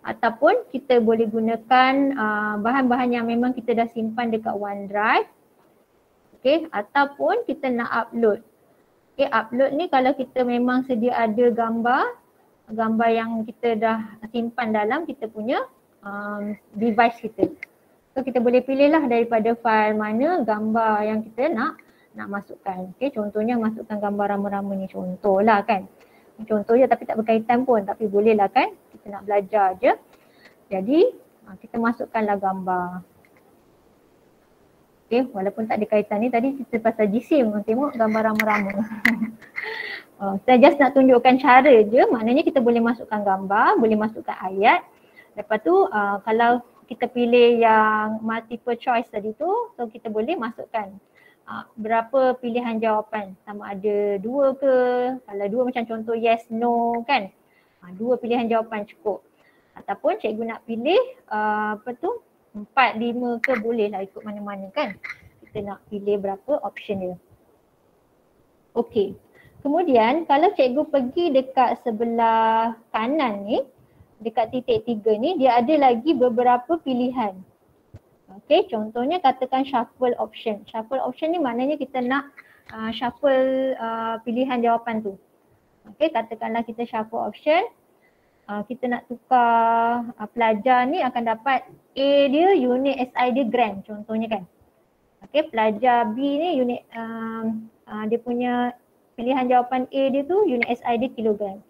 [SPEAKER 3] ataupun kita boleh gunakan bahan-bahan yang memang kita dah simpan dekat OneDrive. Okay, ataupun kita nak upload. Okay, upload ni kalau kita memang sedia ada gambar yang kita dah simpan dalam kita punya device kita. So kita boleh pilih lah daripada file mana gambar yang kita nak masukkan. Okay, contohnya masukkan gambar rama-rama ni, contoh lah kan. Contoh je tapi tak berkaitan pun, tapi boleh lah kan, kita nak belajar je. Jadi kita masukkanlah gambar. Okay, walaupun tak ada kaitan ni, tadi kita pasal jisim, tengok gambar rama-rama. Saya just nak tunjukkan cara je, maknanya kita boleh masukkan gambar, boleh masukkan ayat. Lepas tu kalau kita pilih yang multiple choice tadi tu, so kita boleh masukkan berapa pilihan jawapan, sama ada 2 ke, kalau 2 macam contoh yes, no kan, 2 pilihan jawapan cukup. Ataupun cikgu nak pilih 4, 5 ke, boleh lah ikut mana-mana kan, kita nak pilih berapa option dia. Okey, kemudian kalau cikgu pergi dekat sebelah kanan ni, dekat titik 3 ni, dia ada lagi beberapa pilihan. Okay, contohnya katakan shuffle option. Shuffle option ni maknanya kita nak shuffle pilihan jawapan tu. Okay, katakanlah kita shuffle option. Kita nak tukar pelajar ni akan dapat A dia unit SI dia gram contohnya kan. Okay, pelajar B ni unit dia punya pilihan jawapan A dia tu unit SI dia kilogram.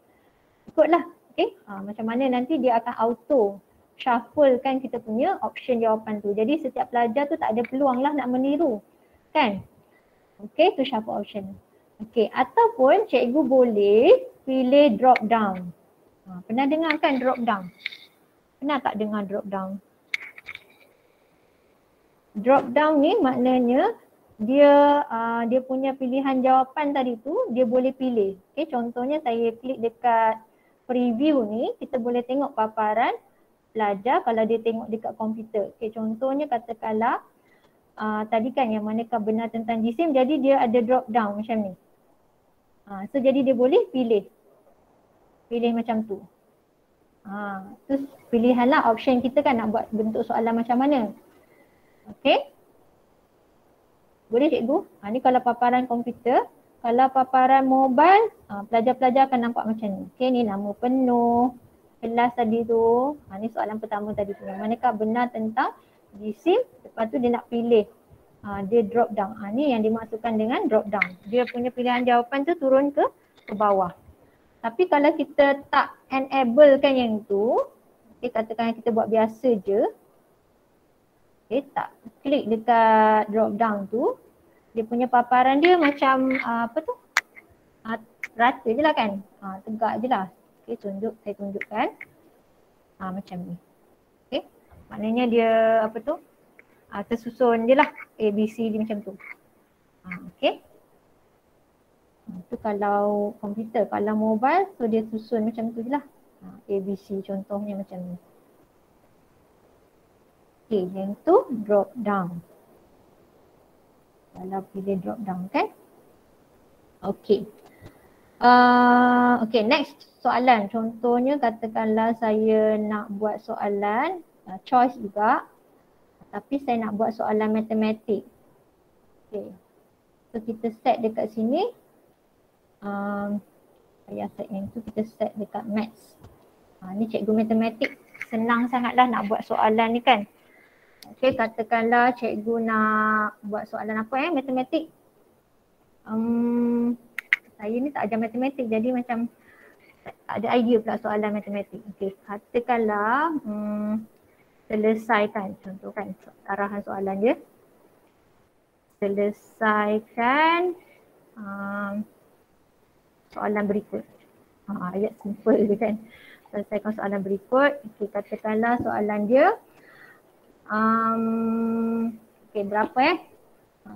[SPEAKER 3] Ikutlah. Okay, macam mana nanti dia akan auto shuffle kan kita punya option jawapan tu. Jadi setiap pelajar tu tak ada peluang lah nak meniru kan. Okay, tu shuffle option. Okay, ataupun cikgu boleh pilih drop down. Pernah dengar kan drop down? Pernah tak dengar drop down? Drop down ni maknanya dia punya pilihan jawapan tadi tu dia boleh pilih. Okay, contohnya saya klik dekat preview ni kita boleh tengok paparan pelajar kalau dia tengok dekat komputer. Okay, contohnya katakanlah tadi kan yang manakah benar tentang jisim, jadi dia ada drop down macam ni. So jadi dia boleh pilih macam tu. Terus pilihanlah option kita kan nak buat bentuk soalan macam mana. Okay. Boleh cikgu? Ni kalau paparan komputer. Kalau paparan mobile, pelajar-pelajar akan nampak macam ni. Okay, ni nama penuh, kelas tadi tu. Ni soalan pertama tadi tu. Manakah benar tentang jisim, lepas tu dia nak pilih. Dia drop down. Ni yang dimaksudkan dengan drop down. Dia punya pilihan jawapan tu turun ke bawah. Tapi kalau kita tak enable kan yang tu, okay, katakan kita buat biasa je. Okay, tak klik dekat drop down tu, dia punya paparan dia macam apa tu? Rata je lah kan? Tegak je lah. Okay, saya tunjukkan. Macam ni. Okay, maknanya dia apa tu? Tersusun je lah A, B, C D macam tu. Okay. Itu kalau komputer. Kalau mobile, so dia susun macam tu je lah. A, B, C contohnya macam ni. Okay, yang tu drop down. Kalau pilih drop down kan. Okay. Okay, next soalan. Contohnya katakanlah saya nak buat soalan choice juga. Tapi saya nak buat soalan matematik. Okay. So kita set dekat sini. Saya set yang tu, kita set dekat maths. Ni cikgu matematik. Senang sangatlah nak buat soalan ni kan. Okay, katakanlah cikgu nak buat soalan apa matematik. Saya ni tak ajar matematik jadi macam tak ada idea pula soalan matematik. Okay, katakanlah selesaikan, contoh kan arahan soalan dia. Selesaikan soalan berikut. Ayat simple je kan. Selesaikan soalan berikut. Okay, katakanlah soalan dia okay, berapa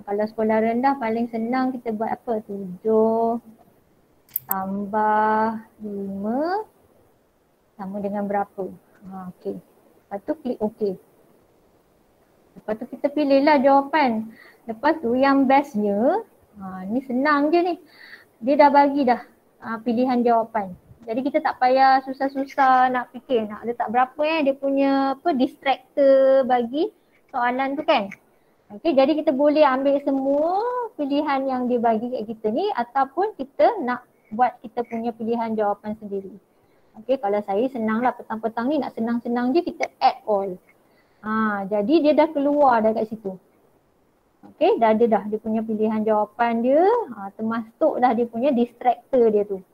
[SPEAKER 3] kalau sekolah rendah paling senang kita buat apa? 7 tambah 5 sama dengan berapa? Okay. Lepas tu klik OK. Lepas tu kita pilihlah jawapan. Lepas tu yang bestnya, ni senang je ni. Dia dah bagi dah pilihan jawapan. Jadi kita tak payah susah-susah nak fikir nak letak berapa dia punya distractor bagi soalan tu kan. Okay, jadi kita boleh ambil semua pilihan yang dia bagi kat kita ni ataupun kita nak buat kita punya pilihan jawapan sendiri. Okay, kalau saya senanglah petang-petang ni nak senang-senang je kita add all. Jadi dia dah keluar dah kat situ. Okay, dah ada dah dia punya pilihan jawapan dia, termasuk dah dia punya distractor dia tu.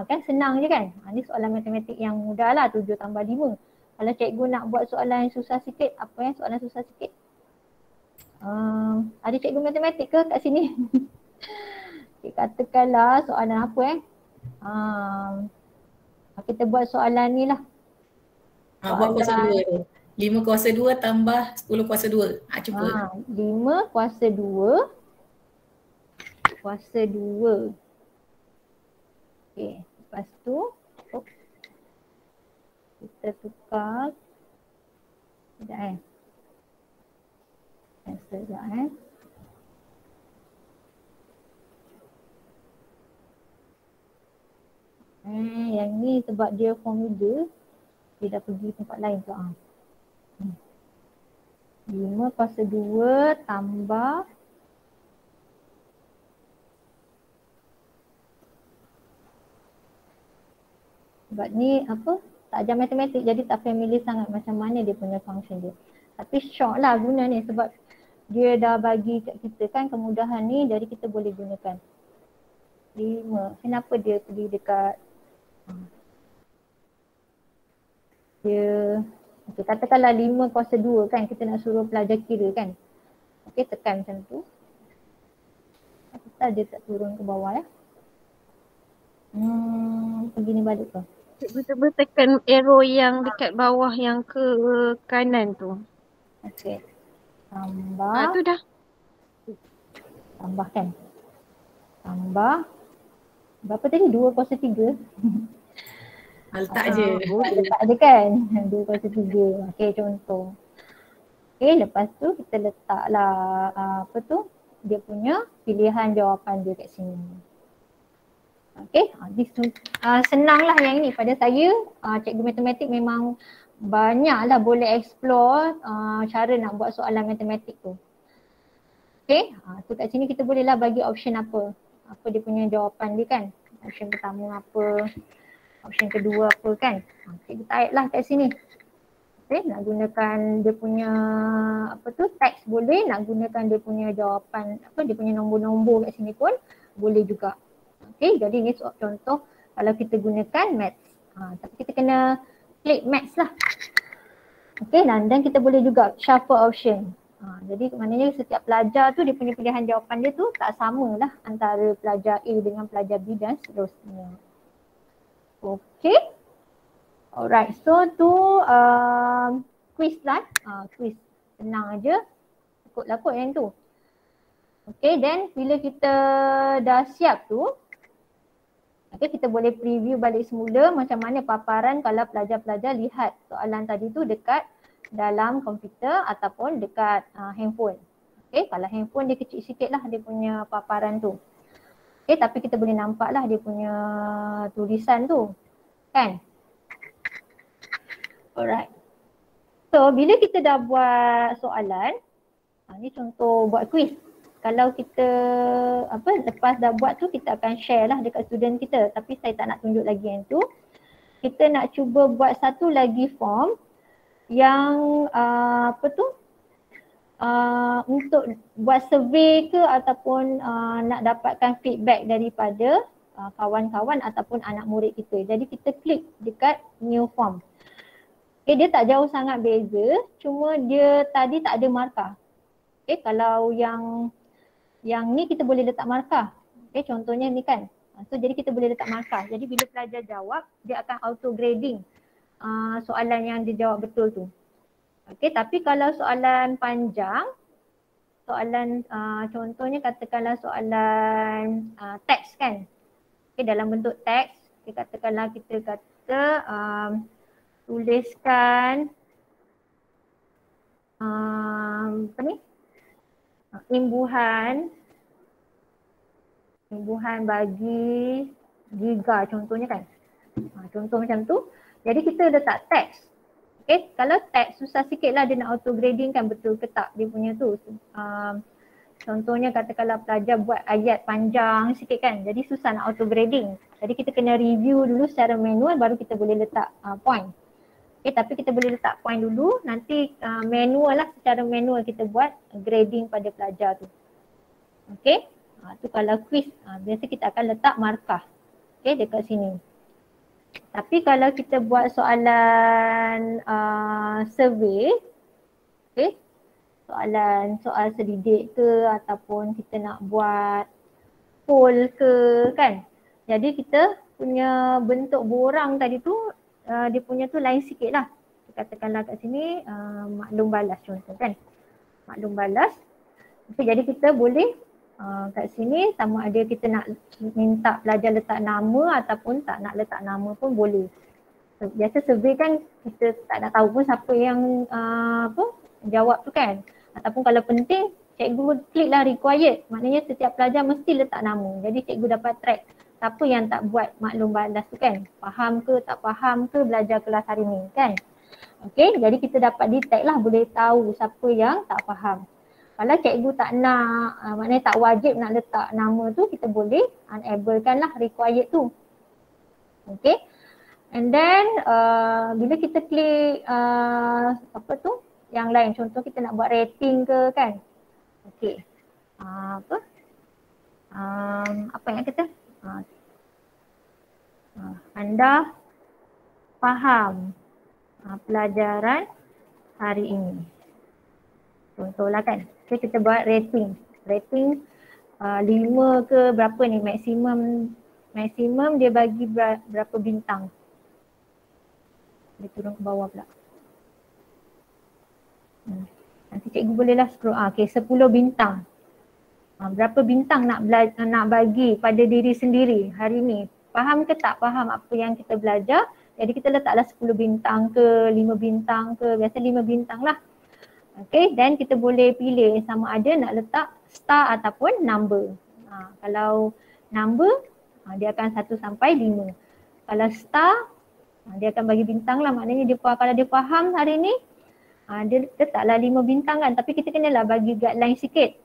[SPEAKER 3] Kan senang je kan. Ni soalan matematik yang mudah lah, 7 tambah 5. Kalau cikgu nak buat soalan yang susah sikit, apa yang soalan susah sikit? Ada cikgu matematik ke kat sini? Okay, katakanlah soalan apa kita buat soalan ni lah.
[SPEAKER 1] Buat kuasa 2 tu. 5 kuasa 2 tambah 10 kuasa 2. Cuba.
[SPEAKER 3] 5 kuasa 2 kuasa 2. Okay, lepas tu kita tukar. Sekejap sekejap yang ni sebab dia formula, dia dah pergi tempat lain pula. 5 kuasa 2 tambah sebab ni tak ajar matematik jadi tak familiar sangat macam mana dia punya function dia. Tapi syok lah guna ni sebab dia dah bagi kat kita kan kemudahan ni, jadi kita boleh gunakan. 5. Kenapa dia pergi dekat dia okay, katakanlah 5 kuasa 2 kan, kita nak suruh pelajar kira kan. Okay, tekan macam tu. Kita dia tak turun ke bawah pergi ni balik ke.
[SPEAKER 5] Cuba tekan arrow yang dekat bawah yang ke kanan tu.
[SPEAKER 3] Okay. Tambah.
[SPEAKER 5] Tu dah.
[SPEAKER 3] Tambah kan. Tambah. Berapa tadi? 2 kuasa 3.
[SPEAKER 1] Letak je.
[SPEAKER 3] Boleh letak je kan. 2/3. Okey, contoh. Okey, lepas tu kita letaklah dia punya pilihan jawapan dia kat sini. Okey, senanglah yang ini. Pada saya, cikgu matematik memang banyaklah boleh explore cara nak buat soalan matematik tu. Okey, tu kat sini kita bolehlah bagi option apa dia punya jawapan dia kan. Option pertama apa, option kedua apa kan. Cikgu type lah kat sini. Okay, nak gunakan dia punya teks boleh, nak gunakan dia punya jawapan dia punya nombor-nombor kat sini pun boleh juga. Okay, jadi ni contoh kalau kita gunakan maths. Tapi kita kena klik maths lah. Okay, dan kita boleh juga shuffle option. Jadi maknanya setiap pelajar tu dia punya pilihan jawapan dia tu tak sama lah antara pelajar A dengan pelajar B dan seterusnya. Okay. Alright, so tu quiz lah. Quiz senang aja. Ikutlah kot yang tu. Okay, then bila kita dah siap tu, okay, kita boleh preview balik semula macam mana paparan kalau pelajar-pelajar lihat soalan tadi tu dekat dalam komputer ataupun dekat handphone. Okay, kalau handphone dia kecil sikit lah dia punya paparan tu. Okay, tapi kita boleh nampak lah dia punya tulisan tu. Kan? Alright. So bila kita dah buat soalan, ni contoh buat quiz. Kalau kita lepas dah buat tu kita akan share lah dekat student kita. Tapi saya tak nak tunjuk lagi yang tu. Kita nak cuba buat satu lagi form yang untuk buat survey ke ataupun nak dapatkan feedback daripada kawan-kawan ataupun anak murid kita. Jadi kita klik dekat new form. Okay, dia tak jauh sangat beza, cuma dia tadi tak ada markah. Okay, kalau yang ni kita boleh letak markah. Okay, contohnya ni kan. So jadi kita boleh letak markah. Jadi bila pelajar jawab, dia akan auto grading soalan yang dia jawab betul tu. Okay, tapi kalau soalan panjang, soalan contohnya katakanlah soalan teks kan. Okay, dalam bentuk teks, katakanlah kita kata tuliskan imbuhan bagi giga contohnya kan. Contoh macam tu. Jadi kita letak teks. Okay, kalau teks susah sikit lah dia nak auto grading kan betul ke tak dia punya tu. Contohnya katakanlah pelajar buat ayat panjang sikit kan. Jadi susah nak auto grading. Jadi kita kena review dulu secara manual baru kita boleh letak point. Okay, tapi kita boleh letak point dulu, nanti manual lah, secara manual kita buat grading pada pelajar tu. Okay, tu kalau quiz, biasa kita akan letak markah, okay, dekat sini. Tapi kalau kita buat soalan survey, okay, soal selidik ke ataupun kita nak buat poll ke kan. Jadi kita punya bentuk borang tadi tu, dia punya tu lain sikit lah. Katakanlah kat sini maklum balas contoh kan. Maklum balas. Okay, jadi kita boleh kat sini sama ada kita nak minta pelajar letak nama ataupun tak nak letak nama pun boleh. Biasa survey kan kita tak nak tahu pun siapa yang jawab tu kan. Ataupun kalau penting cikgu klik lah required. Maknanya setiap pelajar mesti letak nama. Jadi cikgu dapat track siapa yang tak buat maklum balas tu kan. Faham ke tak faham ke belajar kelas hari ni kan. Okay, jadi kita dapat detect lah, boleh tahu siapa yang tak faham. Kalau cikgu tak nak, maknanya tak wajib nak letak nama tu, kita boleh enablekan lah required tu. Okay, and then bila kita klik yang lain, contoh kita nak buat rating ke kan. Okay, apa yang kita anda faham pelajaran hari ini. Contohlah kan. Okay, kita buat rating. Rating 5 ke berapa ni maksimum dia bagi berapa bintang. Dia turun ke bawah pula. Nanti cikgu bolehlah scroll. Okay, 10 bintang. Berapa bintang nak bagi pada diri sendiri hari ni? Faham ke tak faham apa yang kita belajar? Jadi kita letaklah 10 bintang ke, 5 bintang ke, biasa 5 bintang lah. Okay, dan kita boleh pilih sama ada nak letak star ataupun number. Kalau number, dia akan 1 sampai 5. Kalau star, dia akan bagi bintang lah, maknanya dia, kalau dia faham hari ni, dia letaklah 5 bintang kan, tapi kita kenalah bagi guideline sikit.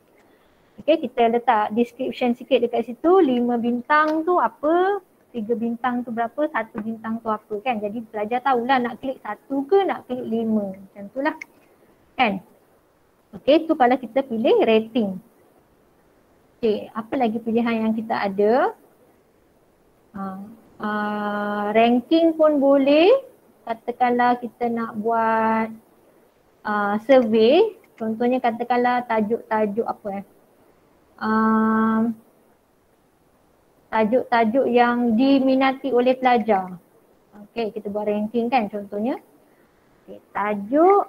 [SPEAKER 3] Okay, kita letak description sikit dekat situ, 5 bintang tu apa, 3 bintang tu berapa, 1 bintang tu apa kan. Jadi pelajar tahulah nak klik 1 ke nak klik 5, macam tu lah kan. Okay, tu kalau kita pilih rating. Okay, apa lagi pilihan yang kita ada? Ranking pun boleh. Katakanlah kita nak buat survey, contohnya katakanlah tajuk-tajuk apa tajuk-tajuk yang diminati oleh pelajar. Okay, kita buat ranking kan contohnya. Okay, tajuk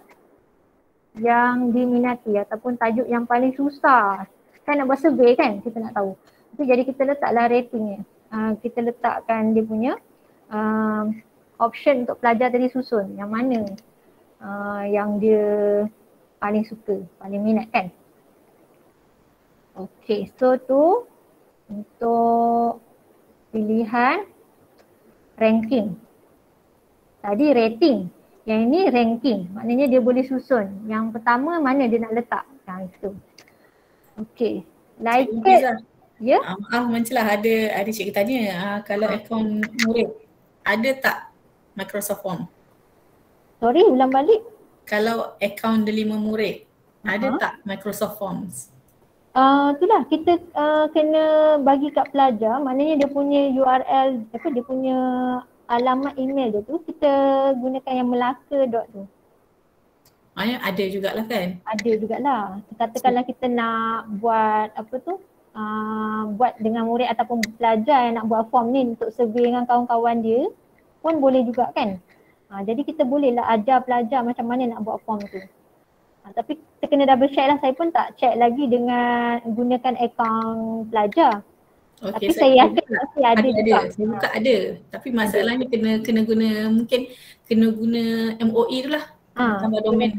[SPEAKER 3] yang diminati ataupun tajuk yang paling susah. Kan nak buat survey kan, kita nak tahu. Jadi kita letaklah ratingnya. Kita letakkan dia punya option untuk pelajar tadi susun. Yang mana yang dia paling suka, paling minat kan. Okay, so tu untuk pilihan ranking. Tadi rating. Yang ini ranking, maknanya dia boleh susun. Yang pertama mana dia nak letak. Yang itu. Okay. Like it. Ya?
[SPEAKER 1] Mencelah ada cikgu tanya, kalau akaun murid, ada tak Microsoft Form?
[SPEAKER 3] Sorry, ulang balik.
[SPEAKER 1] Kalau akaun delima murid, ada tak Microsoft Forms?
[SPEAKER 3] Itulah kita kena bagi kat pelajar, maknanya dia punya URL, dia punya alamat email dia tu, kita gunakan yang Melaka tu.
[SPEAKER 1] Maknanya ada jugalah kan?
[SPEAKER 3] Ada jugalah. Katakanlah kita nak buat buat dengan murid ataupun pelajar yang nak buat form ni untuk survey dengan kawan-kawan dia pun boleh juga kan. Jadi kita bolehlah ajar pelajar macam mana nak buat form tu. Tapi kita kena double check lah, saya pun tak check lagi dengan gunakan akaun pelajar.
[SPEAKER 1] Okay,
[SPEAKER 3] tapi saya yakin masih ada juga.
[SPEAKER 1] Saya buka ada. Tapi masalahnya kena guna, mungkin kena guna MOE tu lah. Tambah domain,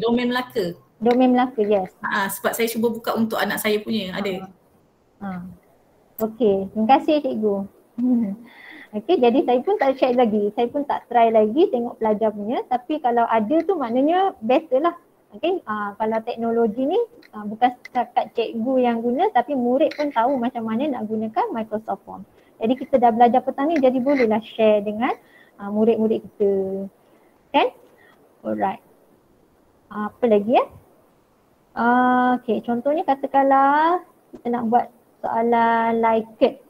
[SPEAKER 1] domain Melaka.
[SPEAKER 3] Domain Melaka, yes.
[SPEAKER 1] Sebab saya cuba buka untuk anak saya punya, ada.
[SPEAKER 3] Okay, terima kasih cikgu. Okay, jadi saya pun tak check lagi. Saya pun tak try lagi tengok pelajar punya. Tapi kalau ada tu maknanya better lah. Okay, kalau teknologi ni bukan setakat cikgu yang guna, tapi murid pun tahu macam mana nak gunakan Microsoft Form. Jadi kita dah belajar petang ni, jadi bolehlah share dengan murid-murid kita. Kan? Alright. Apa lagi ya? Okay, contohnya katakanlah kita nak buat soalan Likert.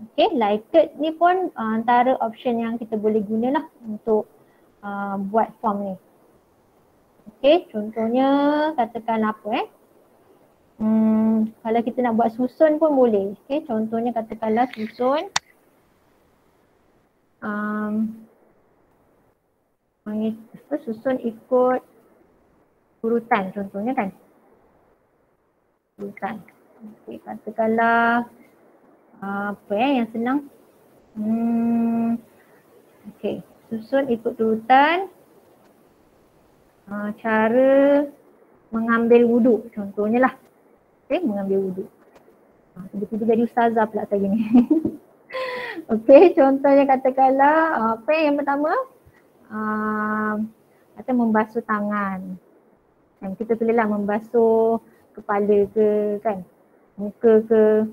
[SPEAKER 3] Okay, Likert ni pun antara option yang kita boleh gunalah untuk buat form ni. Okay, contohnya katakan apa kalau kita nak buat susun pun boleh. Okay, contohnya katakanlah susun susun ikut urutan contohnya kan. Urutan. Okay, katakanlah apa yang senang. Okay, susun ikut urutan. Cara mengambil wuduk contohnya lah. Okay, mengambil wuduk. Tiba-tiba jadi ustazah pula saya ni. Okay, contohnya katakanlah apa yang pertama? Kata membasuh tangan. Dan kita tulislah membasuh kepala ke kan, muka ke,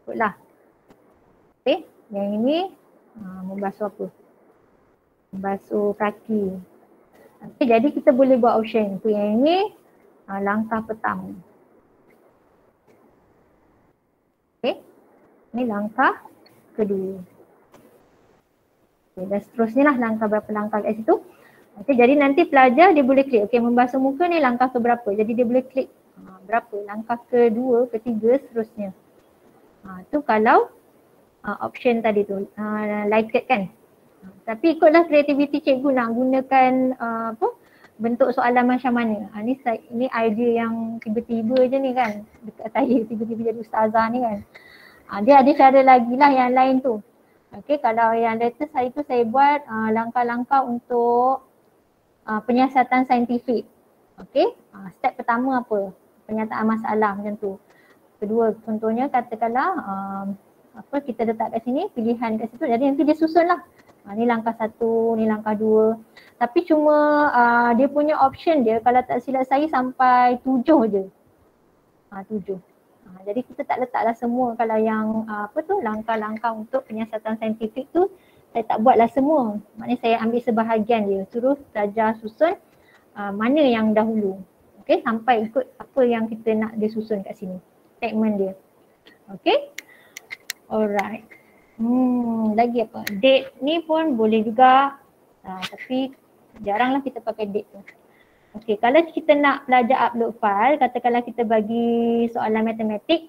[SPEAKER 3] ikutlah. Okay, yang ini membasuh apa? Membasuh kaki. Okay, jadi kita boleh buat option tu. Yang ini langkah pertama. Okay, ini langkah kedua. Okay, dan seterusnya lah langkah berapa langkah kat situ. Okay, jadi nanti pelajar dia boleh klik. Okay, membasuh muka ni langkah ke berapa. Jadi dia boleh klik berapa. Langkah kedua, ketiga, seterusnya. Tu kalau option tadi tu, Likert kan. Tapi ikutlah kreativiti cikgu nak gunakan bentuk soalan macam mana. Ini idea yang tiba-tiba je ni kan. Dekat saya tiba-tiba jadi ustazah ni kan. Dia ada cara lagi lah yang lain tu. Okey, kalau yang latest hari tu saya buat langkah-langkah untuk penyiasatan saintifik. Okey, step pertama apa? Penyataan masalah macam tu. Kedua, contohnya katakanlah apa kita letak kat sini, pilihan kat situ, jadi nanti dia susun lah. Ni langkah 1, ni langkah 2. Tapi cuma dia punya option dia kalau tak silap saya sampai 7 je. 7. Jadi kita tak letaklah semua kalau yang apa tu langkah-langkah untuk penyiasatan saintifik tu saya tak buatlah semua. Maknanya saya ambil sebahagian dia, suruh pelajar susun mana yang dahulu. Okey, sampai ikut apa yang kita nak dia susun kat sini. Segmen dia. Okey. Alright. Lagi apa? Date ni pun boleh juga. Tapi jaranglah kita pakai date tu. Okey, kalau kita nak pelajar upload file, katakanlah kita bagi soalan matematik,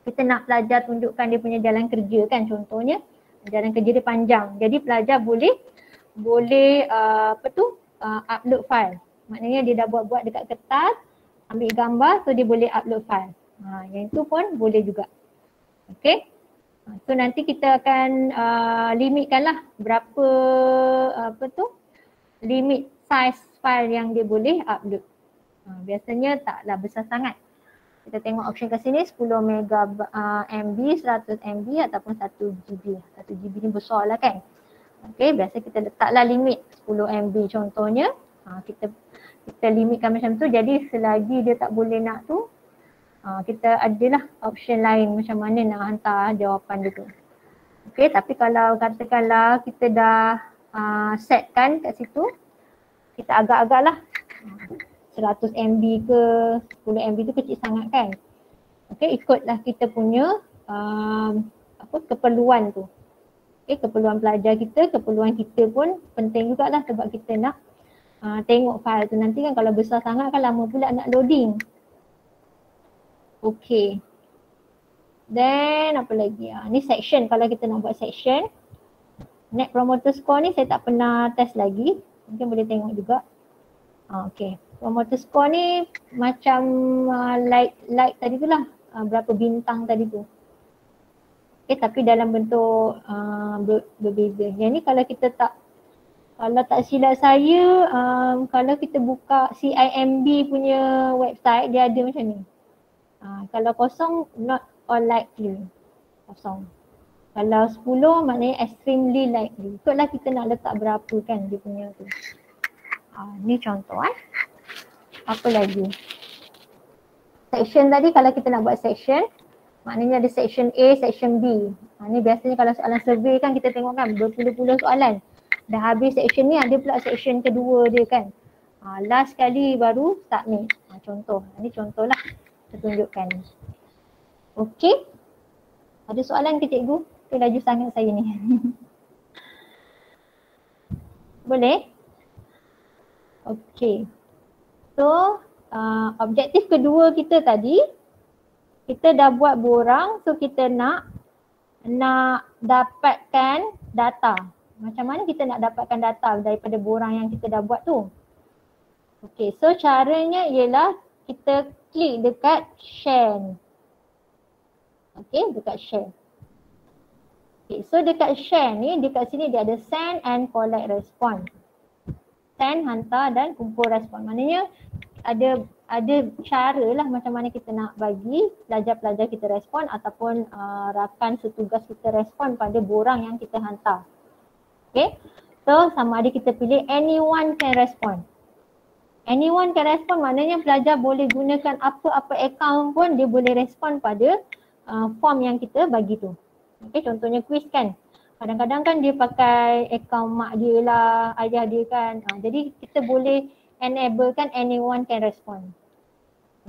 [SPEAKER 3] kita nak pelajar tunjukkan dia punya jalan kerja kan, contohnya jalan kerja dia panjang. Jadi pelajar boleh upload file. Maknanya dia dah buat-buat dekat kertas, ambil gambar, so dia boleh upload file. Yang itu pun boleh juga. Okey. So nanti kita akan limitkanlah berapa limit size file yang dia boleh upload. Biasanya taklah besar sangat. Kita tengok option kat sini 10 MB, 100 MB ataupun 1 GB. 1 GB ni besar lah kan. Okey, biasa kita letaklah limit 10 MB contohnya. Kita limitkan macam tu, jadi selagi dia tak boleh nak tu, kita adalah option lain macam mana nak hantar jawapan dia tu. Okey, tapi kalau katakanlah kita dah setkan kat situ, kita agak-agak lah 100 MB ke 10 MB tu kecil sangat kan. Okey, ikutlah kita punya keperluan tu. Okey, keperluan pelajar kita, keperluan kita pun penting jugalah sebab kita nak tengok file tu. Nanti kan kalau besar sangat kan lama pula nak loading. Okey. Then apa lagi? Ni section, kalau kita nak buat section. Net promoter score ni saya tak pernah test lagi. Mungkin boleh tengok juga. Okey. Promoter score ni macam like tadi tu lah. Berapa bintang tadi tu. Okey, tapi dalam bentuk berbeza. Yang ni kalau kita kalau tak silap saya, kalau kita buka CIMB punya website, dia ada macam ni. Kalau kosong, not all likely. Kosong. Kalau 10 maknanya extremely likely. Ikutlah kita nak letak berapa kan dia punya tu. Ni contoh Apa lagi? Section tadi kalau kita nak buat section, maknanya ada section A, section B. Ni biasanya kalau soalan survey kan kita tengok kan berpuluh-puluh soalan. Dah habis section ni ada pula section kedua dia kan. Last kali baru submit. Contoh. Ni contoh lah. Saya tunjukkan. Okey. Ada soalan ke cikgu? Laju sangat saya ni. Boleh? Okey. So, objektif kedua kita tadi, kita dah buat borang, so kita nak dapatkan data. Macam mana kita nak dapatkan data daripada borang yang kita dah buat tu? Okey, so caranya ialah kita klik dekat share ni. Okey, dekat share. Okay, so dekat share ni, dekat sini dia ada send and collect response. Send, hantar dan kumpul respon. Maknanya ada cara lah macam mana kita nak bagi pelajar-pelajar kita respon ataupun rakan setugas kita respon pada borang yang kita hantar. Okay, so sama ada kita pilih anyone can respond. Anyone can respond maknanya pelajar boleh gunakan apa-apa account pun dia boleh respon pada form yang kita bagi tu. Okay, contohnya quiz kan. Kadang-kadang kan dia pakai akaun mak dia lah, ayah dia kan. Jadi kita boleh enable kan anyone can respond.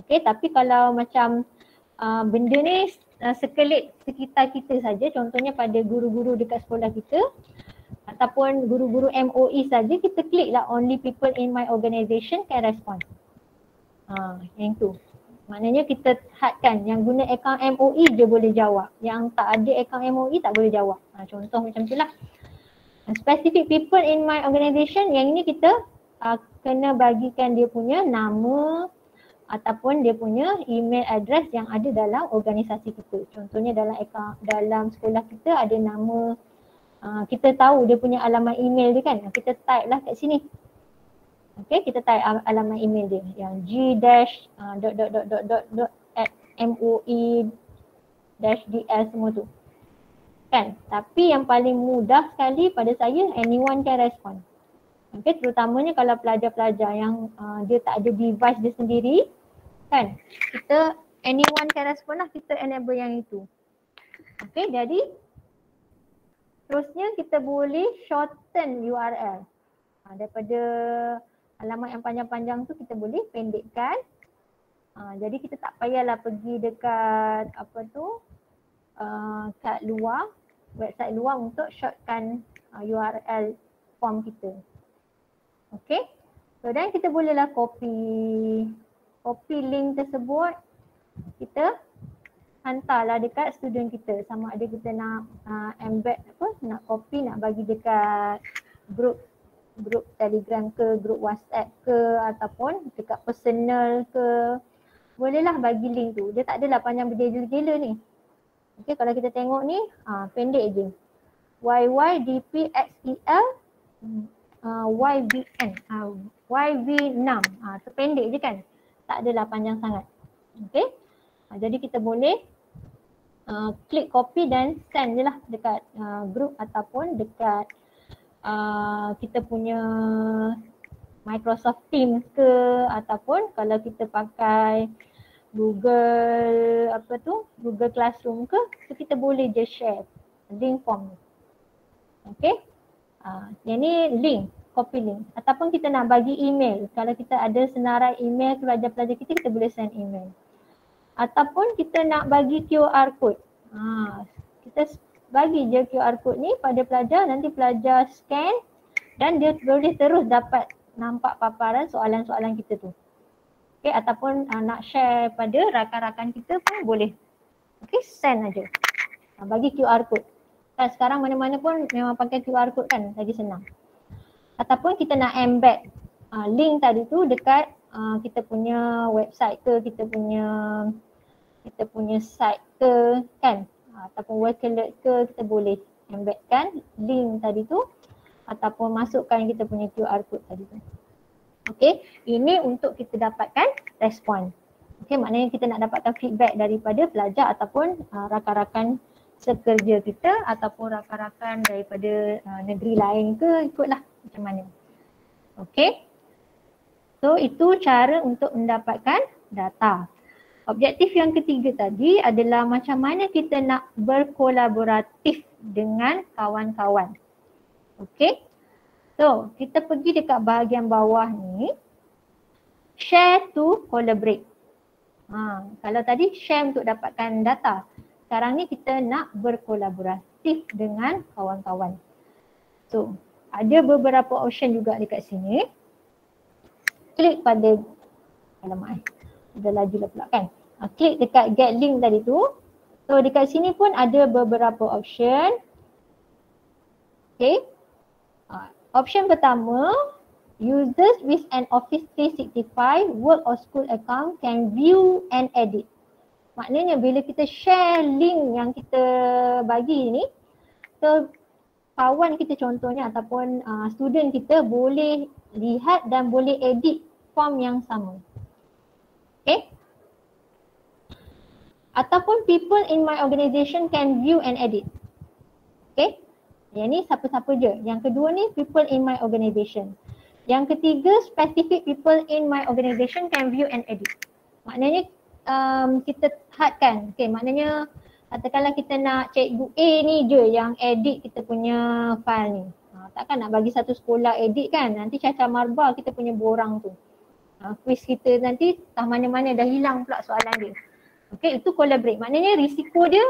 [SPEAKER 3] Okay, tapi kalau macam benda ni sekelip sekitar kita saja, contohnya pada guru-guru dekat sekolah kita ataupun guru-guru MOE saja, kita klik lah only people in my organisation can respond. Yang tu. Maknanya kita hadkan yang guna akaun MOE dia boleh jawab. Yang tak ada akaun MOE tak boleh jawab. Contoh macam tu lah. Specific people in my organisation, yang ini kita kena bagikan dia punya nama ataupun dia punya email address yang ada dalam organisasi kita. Contohnya dalam sekolah kita ada nama kita tahu dia punya alamat email dia kan. Kita type lah kat sini. Okay, kita type alamat email dia yang g-.moi-dl semua tu. Kan? Tapi yang paling mudah sekali pada saya, anyone can respond. Okay, terutamanya kalau pelajar-pelajar yang dia tak ada device dia sendiri, kan? Kita anyone can respond lah, kita enable yang itu. Okay, jadi terusnya kita boleh shorten URL. Daripada alamat yang panjang-panjang tu kita boleh pendekkan. Jadi kita tak payahlah pergi dekat kat luar, website luar untuk shortkan URL form kita. Okay. So dan kita bolehlah copy link tersebut, kita hantarlah dekat student kita, sama ada kita nak embed nak copy, nak bagi dekat grup Telegram ke, grup WhatsApp ke, ataupun dekat personal ke, bolehlah bagi link tu. Dia tak adalah panjang berjela-jela ni. Okay, kalau kita tengok ni pendek je. YYDPXEL YVN YV6 pendek je kan, tak adalah panjang sangat. Okay, jadi kita boleh klik copy dan send je lah dekat group ataupun dekat kita punya Microsoft Teams ke, ataupun kalau kita pakai Google Classroom ke, so kita boleh je share link form. Okay, yang ni link, copy link. Ataupun kita nak bagi email, kalau kita ada senarai email ke pelajar-pelajar kita boleh send email. Ataupun kita nak bagi QR code. Kita bagi je QR code ni pada pelajar, nanti pelajar scan dan dia boleh terus dapat nampak paparan soalan-soalan kita tu. Okay, ataupun nak share pada rakan-rakan kita pun boleh. Okay, send aja. Bagi QR code. Kan sekarang mana-mana pun memang pakai QR code kan, lagi senang. Ataupun kita nak embed link tadi tu dekat kita punya website ke, kita punya site ke kan, ataupun work alert ke, kita boleh embedkan link tadi tu ataupun masukkan kita punya QR code tadi tu. Okay, ini untuk kita dapatkan respon. Okay, maknanya kita nak dapatkan feedback daripada pelajar ataupun rakan-rakan sekerja kita ataupun rakan-rakan daripada negeri lain ke, ikutlah macam mana. Okay, so itu cara untuk mendapatkan data. Objektif yang ketiga tadi adalah macam mana kita nak berkolaboratif dengan kawan-kawan. Okay, so kita pergi dekat bahagian bawah ni, share to collaborate. Kalau tadi share untuk dapatkan data, sekarang ni kita nak berkolaboratif dengan kawan-kawan. So ada beberapa option juga dekat sini. Klik pada, dah laju lah pula kan. Klik dekat get link tadi tu. So dekat sini pun ada beberapa option. Okay. Option pertama, users with an Office 365 work or school account can view and edit. Maknanya bila kita share link yang kita bagi ni, so kawan kita contohnya ataupun student kita boleh lihat dan boleh edit form yang sama. Okay. Ataupun people in my organisation can view and edit. Okay. Yang ni siapa-siapa je. Yang kedua ni people in my organisation. Yang ketiga specific people in my organisation can view and edit. Maknanya kita hadkan. Okay, maknanya katakanlah kita nak cikgu A ni je yang edit kita punya file ni. Takkan nak bagi satu sekolah edit kan. Nanti cacar marba kita punya borang tu. Quiz kita nanti tak mana-mana dah hilang pula soalan dia. Okay, itu collaborate. Maknanya risiko dia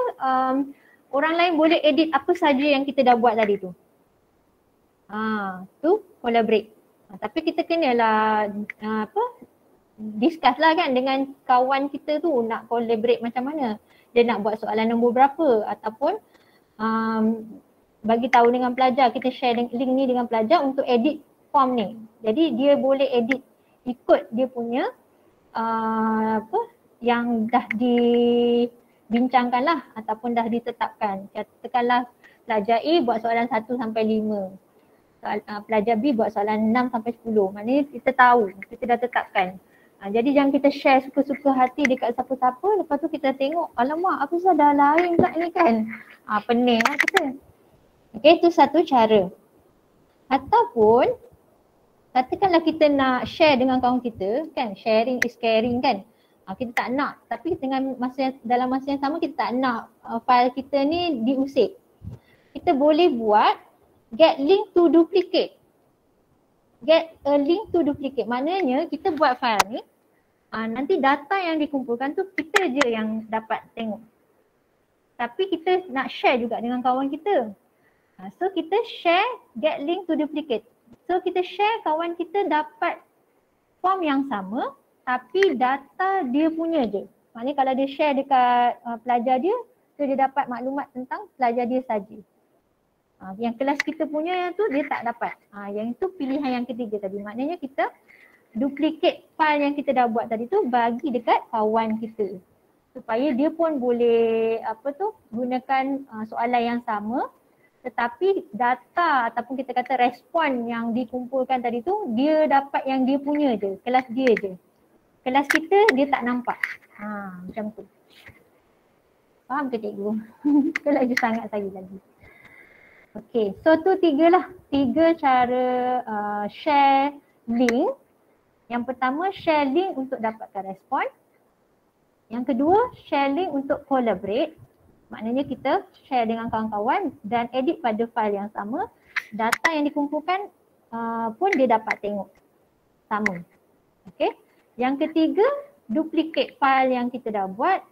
[SPEAKER 3] orang lain boleh edit apa saja yang kita dah buat tadi tu. Tu collaborate. Tapi kita kenalah discuss lah kan dengan kawan kita tu nak collaborate macam mana. Dia nak buat soalan nombor berapa ataupun bagi tahu dengan pelajar, kita share link ni dengan pelajar untuk edit form ni. Jadi dia boleh edit ikut dia punya yang dah dibincangkan lah ataupun dah ditetapkan. Katakanlah pelajar A buat soalan 1 sampai 5. Pelajar B buat soalan 6 sampai 10. Maknanya kita tahu, kita dah tetapkan. Jadi jangan kita share suka-suka hati dekat siapa-siapa, lepas tu kita tengok, alamak apa susah dah lain pula ni kan. Pening lah kita. Okay, itu satu cara. Ataupun katakanlah kita nak share dengan kawan kita kan, sharing is caring kan. Kita tak nak, tapi dalam masa yang sama kita tak nak file kita ni diusik. Kita boleh buat get link to duplicate. Get a link to duplicate. Maknanya kita buat file ni, nanti data yang dikumpulkan tu kita je yang dapat tengok. Tapi kita nak share juga dengan kawan kita. So kita share get link to duplicate. So kita share kawan kita dapat form yang sama tapi data dia punya je. Maknanya kalau dia share dekat pelajar dia, so dia dapat maklumat tentang pelajar dia saja. Yang kelas kita punya tu dia tak dapat. Yang itu pilihan yang ketiga tadi. Maknanya kita duplicate file yang kita dah buat tadi tu bagi dekat kawan kita. Supaya dia pun boleh gunakan soalan yang sama, tetapi data ataupun kita kata respon yang dikumpulkan tadi tu dia dapat yang dia punya je, kelas dia je. Kelas kita dia tak nampak. Macam tu. Faham ke cikgu? Ke laju sangat saya lagi. Okay, so tu 3 lah. 3 cara share link. Yang pertama share link untuk dapatkan respon. Yang kedua share link untuk collaborate. Maknanya kita share dengan kawan-kawan dan edit pada file yang sama. Data yang dikumpulkan pun dia dapat tengok. Sama. Okay. Yang ketiga, duplicate file yang kita dah buat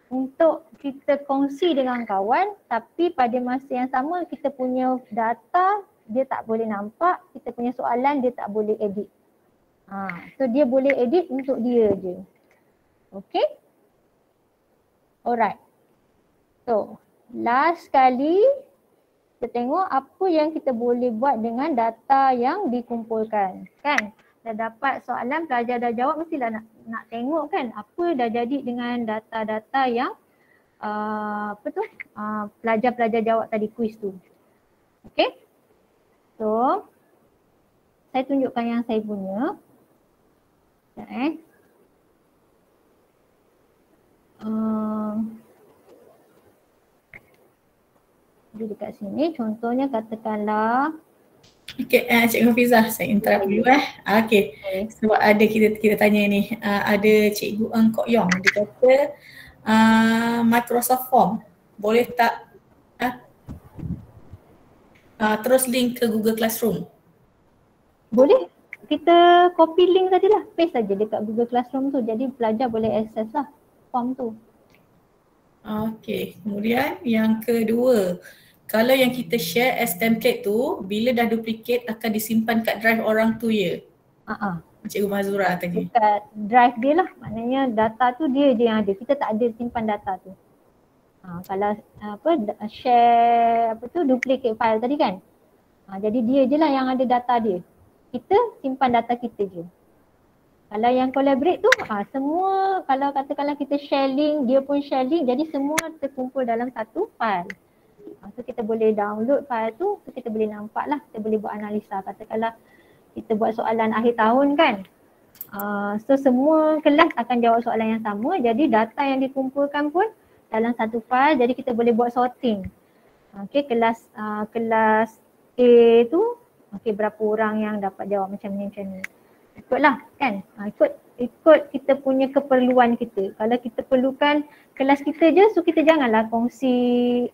[SPEAKER 3] untuk kita kongsi dengan kawan, tapi pada masa yang sama kita punya data dia tak boleh nampak, kita punya soalan dia tak boleh edit. So dia boleh edit untuk dia je. Okay? Alright. So, last kali kita tengok apa yang kita boleh buat dengan data yang dikumpulkan. Kan? Dah dapat soalan, pelajar dah jawab, mestilah nak tengok kan apa dah jadi dengan data-data yang pelajar-pelajar jawab tadi kuis tu. Okay? So, saya tunjukkan yang saya punya. Sekejap Jadi dekat sini contohnya katakanlah.
[SPEAKER 1] Okay, Cikgu Hafizah, saya interrupt dulu Okay, sebab ada kita tanya ni, ada Cikgu Eng Kok Yong, dia kata Microsoft Form boleh tak terus link ke Google Classroom?
[SPEAKER 3] Boleh, kita copy link sajalah, paste saja dekat Google Classroom tu, jadi pelajar boleh access lah form tu.
[SPEAKER 1] Okay, kemudian yang kedua, kalau yang kita share as template tu, bila dah duplicate akan disimpan kat drive orang tu ya? Cikgu Mazura tadi.
[SPEAKER 3] Dekat drive dia lah, maknanya data tu dia je yang ada, kita tak ada simpan data tu. Kalau share duplicate file tadi kan. Jadi dia je lah yang ada data dia. Kita simpan data kita je. Kalau yang collaborate tu, semua kalau katakanlah kita share link, dia pun share link, jadi semua terkumpul dalam satu file. So kita boleh download file tu, so kita boleh nampak lah, kita boleh buat analisa. Katakanlah kita buat soalan akhir tahun kan. So semua kelas akan jawab soalan yang sama, jadi data yang dikumpulkan pun dalam satu file, jadi kita boleh buat sorting. Okay, kelas A tu, okay, berapa orang yang dapat jawab macam ni. Ikutlah kan, ikut kita punya keperluan kita. Kalau kita perlukan kelas kita je, so kita janganlah kongsi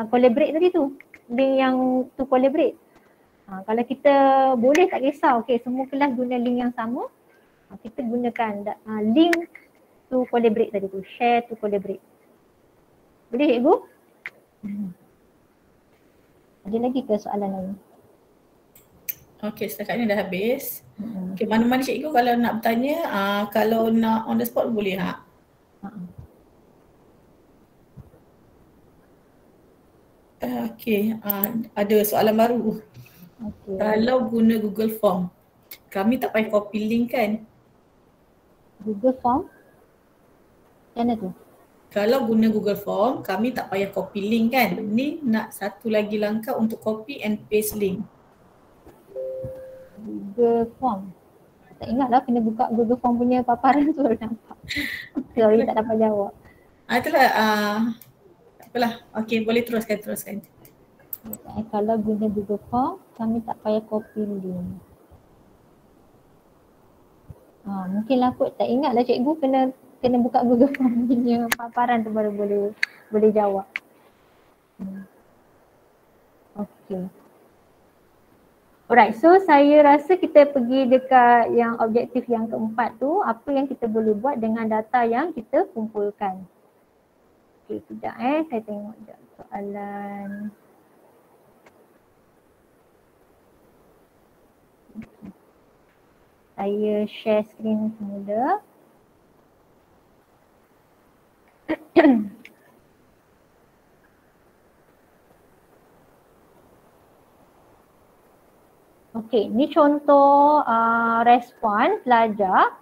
[SPEAKER 3] collaborate tadi tu, link yang tu collaborate. Kalau kita boleh tak kisah, okay, semua kelas guna link yang sama, kita gunakan link to collaborate tadi tu, share to collaborate. Boleh cikgu? Ada lagi ke soalan lain?
[SPEAKER 1] Okay, setakat ni dah habis. Okay, mana-mana cikgu kalau nak bertanya, kalau nak on the spot boleh Okay, ada soalan baru. Okay. Kalau guna Google Form, kami tak payah copy link kan?
[SPEAKER 3] Google Form? Macam mana tu?
[SPEAKER 1] kalau guna Google Form, kami tak payah copy link kan. Ni nak satu lagi langkah untuk copy and paste link.
[SPEAKER 3] Google Form. Tak ingatlah kena buka Google Form punya paparan tu baru nampak. Sorry tak dapat jawab.
[SPEAKER 1] Itulah, tak apalah. Okey, boleh teruskan.
[SPEAKER 3] Kalau guna Google Form, kami tak payah copy link. Mungkinlah kot tak ingatlah cikgu kena buka Google Form punya paparan tu baru boleh jawab. Okey. Alright, so saya rasa kita pergi dekat yang objektif yang keempat tu, apa yang kita boleh buat dengan data yang kita kumpulkan. Okey, sekejap saya tengok sekejap soalan. Okay. Saya share screen semula. Okey, ni contoh respon pelajar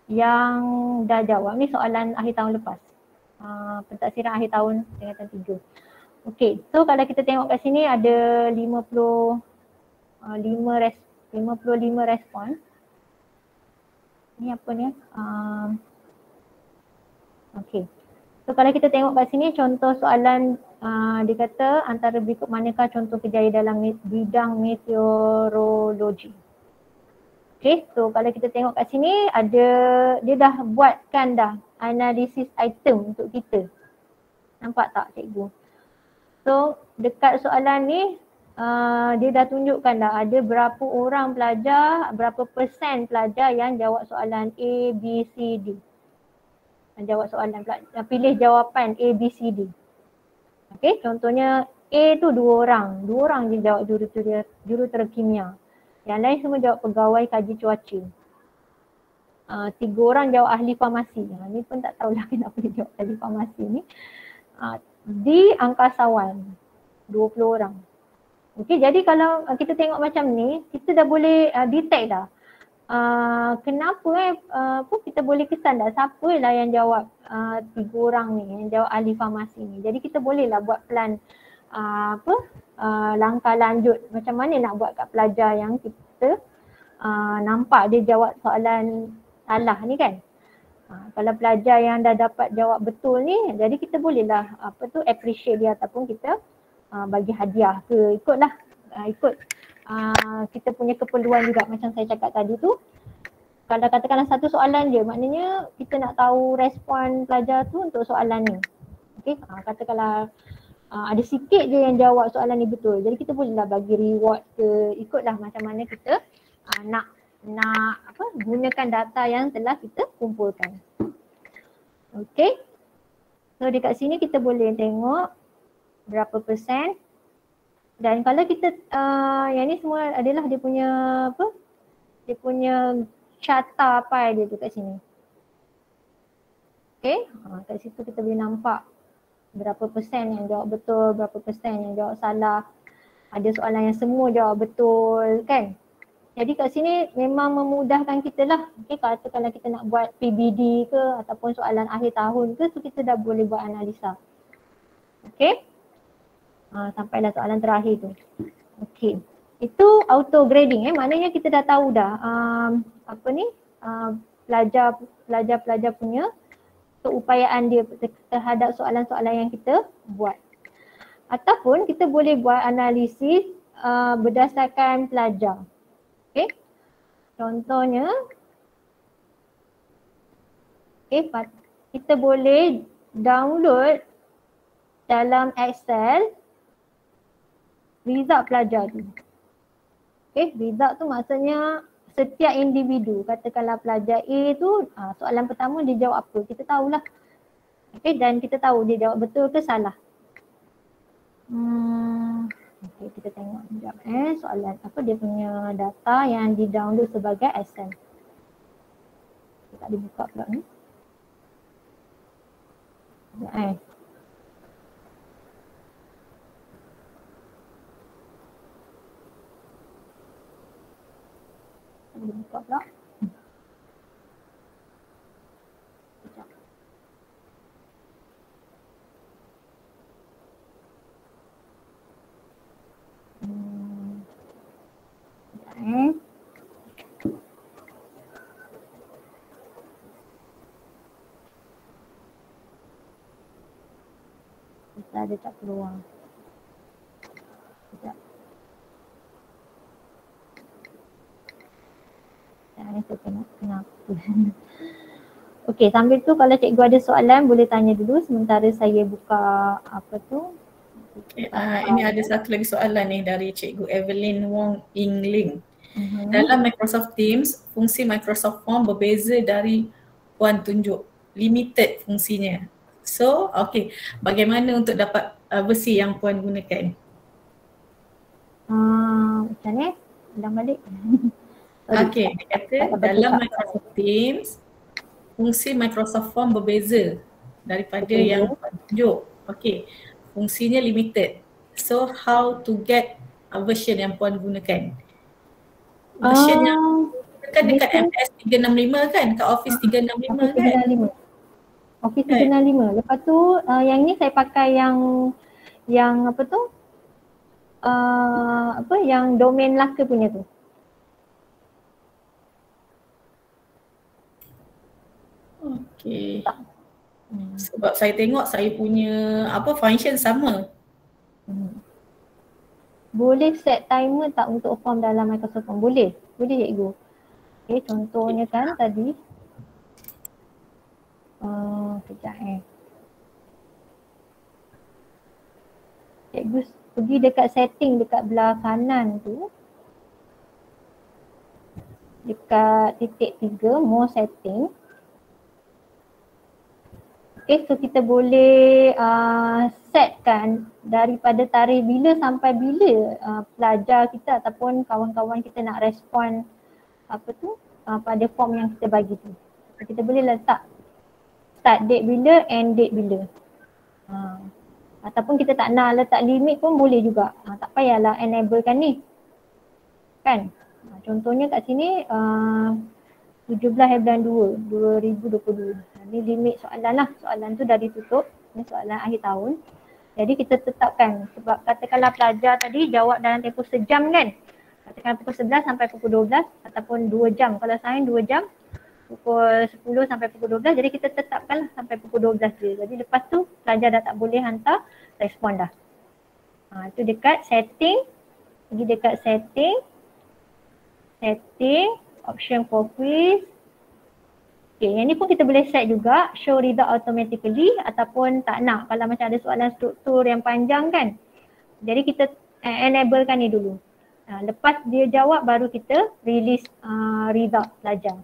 [SPEAKER 3] yang dah jawab. Ni soalan akhir tahun lepas. Pentaksiran akhir tahun tingkatan 3. Okey, so kalau kita tengok kat sini ada 55 respon. Ni apa ni? Okey. So kalau kita tengok kat sini contoh soalan dia kata antara berikut manakah contoh kerjaya dalam bidang meteorologi. Okay, so kalau kita tengok kat sini dia dah buatkan dah analisis item untuk kita. Nampak tak cikgu? So dekat soalan ni dia dah tunjukkan dah ada berapa orang pelajar, berapa persen pelajar yang jawab soalan A, B, C, D. Jawab soalan pelajar, pilih jawapan A, B, C, D. Okay, contohnya A tu 2 orang je jawab jurutera kimia. Yang lain semua jawab pegawai kaji cuaca. 3 orang jawab ahli farmasi. Ni pun tak tahulah kenapa dia jawab ahli farmasi ni. D angkasawan, 20 orang. Okay, jadi kalau kita tengok macam ni, kita dah boleh detect dah. Kenapa kita boleh kesan dah siapa lah yang jawab 3 orang ni, yang jawab ahli farmasi ni. Jadi kita bolehlah buat plan langkah lanjut macam mana nak buat kat pelajar yang kita nampak dia jawab soalan salah ni kan. Kalau pelajar yang dah dapat jawab betul ni, jadi kita bolehlah appreciate dia ataupun kita bagi hadiah ke, ikut kita punya keperluan juga macam saya cakap tadi tu. Kalau katakanlah satu soalan je, maknanya kita nak tahu respon pelajar tu untuk soalan ni. Okay, katakanlah ada sikit je yang jawab soalan ni betul. Jadi kita bolehlah bagi reward ke, ikutlah macam mana kita nak gunakan data yang telah kita kumpulkan. Okay, so dekat sini kita boleh tengok berapa persen. Dan kalau kita yang ni semua adalah dia punya dia punya carta dia tu kat sini. Okay, kat situ kita boleh nampak berapa persen yang jawab betul, berapa persen yang jawab salah. Ada soalan yang semua jawab betul kan. Jadi kat sini memang memudahkan kita lah. Okay, kalau kita nak buat PBD ke ataupun soalan akhir tahun ke, so kita dah boleh buat analisa. Okay. Sampailah soalan terakhir tu. Okey. Itu auto grading maknanya kita dah tahu dah pelajar punya keupayaan dia terhadap soalan-soalan yang kita buat. Ataupun kita boleh buat analisis berdasarkan pelajar. Okey. Contohnya kita boleh download dalam Excel result pelajar tu. Okay, result tu maksudnya setiap individu. Katakanlah pelajar A tu soalan pertama dia jawab apa, kita tahulah. Okay, dan kita tahu dia jawab betul ke salah. Okay, kita tengok sekejap soalan dia punya data yang di download sebagai Excel. Kita tak dibuka pula ni. Sekejap buka pula. Kita ada tak keluar. Sekejap. Ini saya tengok kenapa. Okey, sambil tu kalau cikgu ada soalan boleh tanya dulu sementara saya buka apa tu.
[SPEAKER 1] Ini ada satu lagi soalan ni dari Cikgu Evelyn Wong Yingling. Dalam Microsoft Teams, fungsi Microsoft Form berbeza dari Puan tunjuk, limited fungsinya. So, okey, bagaimana untuk dapat versi yang Puan gunakan?
[SPEAKER 3] Macam ni, ulang balik.
[SPEAKER 1] Okey, dia kata dalam Microsoft Teams, fungsi Microsoft Form berbeza daripada yang Puan tunjuk. Okey, fungsinya limited. So, how to get a version yang Puan gunakan? Version yang kan dekat MS 365 kan, kat Office 365 kan?
[SPEAKER 3] 365. Office 365. Lepas tu yang ni saya pakai yang apa tu? Yang domain Laka punya tu.
[SPEAKER 1] Okey. Sebab saya tengok saya punya function sama.
[SPEAKER 3] Boleh set timer tak untuk form dalam Microsoft Form? Boleh. Boleh cikgu. Okay, contohnya kan tadi. Sekejap Cikgu pergi dekat setting dekat belah kanan tu. Dekat titik 3, more setting. Okay, so kita boleh setkan daripada tarikh bila sampai bila pelajar kita ataupun kawan-kawan kita nak respon pada form yang kita bagi tu. Kita boleh letak start date bila, end date bila. Ataupun kita tak nak letak limit pun boleh juga. Tak payahlah enablekan ni. Kan? Contohnya kat sini 17/2 2022. Ni limit soalan lah. Soalan tu dah ditutup. Ni soalan akhir tahun. Jadi kita tetapkan. Sebab katakanlah pelajar tadi jawab dalam tempoh sejam kan. Katakanlah pukul 11 sampai pukul 12 ataupun 2 jam. Kalau sains 2 jam, pukul 10 sampai pukul 12. Jadi kita tetapkan lah sampai pukul 12 je. Jadi lepas tu pelajar dah tak boleh hantar respon dah. Itu dekat setting. Pergi dekat setting. Setting. Option for quiz. Okay, yang ni pun kita boleh set juga show result automatically ataupun tak nak kalau macam ada soalan struktur yang panjang kan. Jadi kita enablekan ni dulu. Lepas dia jawab baru kita release result pelajar.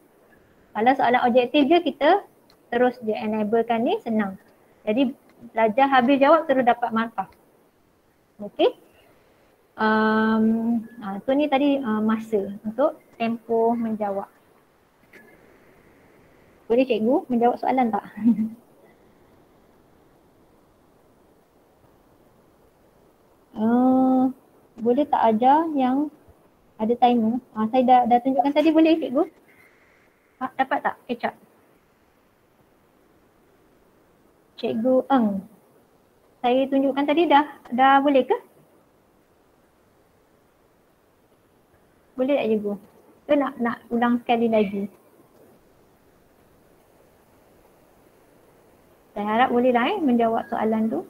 [SPEAKER 3] Kalau soalan objektif je kita terus je enablekan ni senang. Jadi pelajar habis jawab terus dapat markah. Okay. Tu ni tadi masa untuk tempoh menjawab. Boleh cikgu menjawab soalan tak? Boleh tak ajar yang ada timer? Saya dah tunjukkan tadi, boleh cikgu? Dapat tak kecap? Cikgu Eng. Saya tunjukkan tadi dah boleh ke? Boleh tak cikgu? Ke nak ulang sekali lagi? Saya harap bolehlah menjawab soalan tu.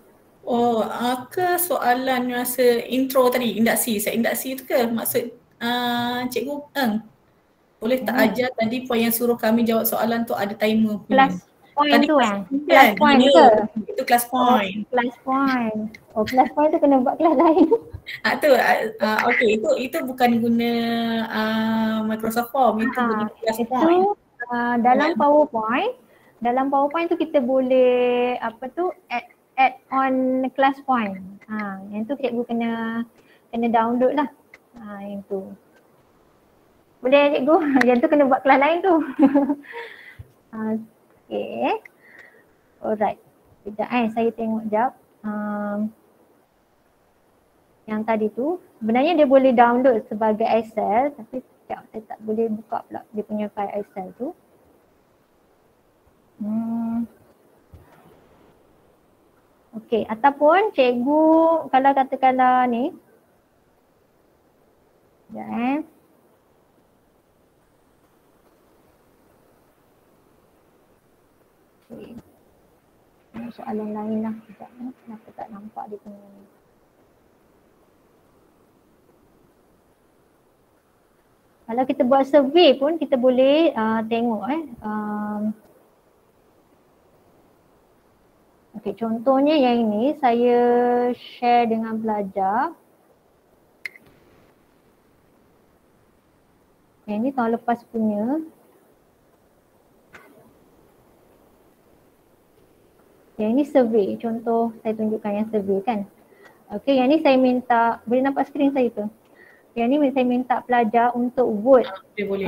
[SPEAKER 1] Ke soalan masa intro tadi, induksi, set induksi tu ke maksud Cikgu Eng? Boleh tak ajar tadi Puan yang suruh kami jawab soalan tu ada timer punya?
[SPEAKER 3] Kelas point
[SPEAKER 1] tadi
[SPEAKER 3] tu kan?
[SPEAKER 1] Kelas
[SPEAKER 3] Kelas point ke?
[SPEAKER 1] Itu kelas point.
[SPEAKER 3] Kelas point. Kelas point tu kena buat kelas lain.
[SPEAKER 1] Okey, itu bukan guna Microsoft Form, itu guna kelas point.
[SPEAKER 3] Dalam PowerPoint tu kita boleh add on class point. Yang tu cikgu kena download lah. Yang tu. Boleh cikgu? Yang tu kena buat kelas lain tu. Okay. Alright. Sekejap saya tengok jap. Yang tadi tu sebenarnya dia boleh download sebagai Excel tapi saya tak boleh buka pula dia punya file Excel tu. Okey, ataupun cikgu kalau katakanlah ni. Sekejap Okay. Soalan lain lah. Sekejap kenapa tak nampak. Kalau kita buat survey pun kita boleh tengok okey, contohnya yang ini saya share dengan pelajar. Yang ini tahun lepas punya. Yang ini survey, contoh saya tunjukkan yang survey kan. Okey, yang ni saya minta, boleh nampak skrin saya tu? Yang ni saya minta pelajar untuk vote.
[SPEAKER 1] Boleh.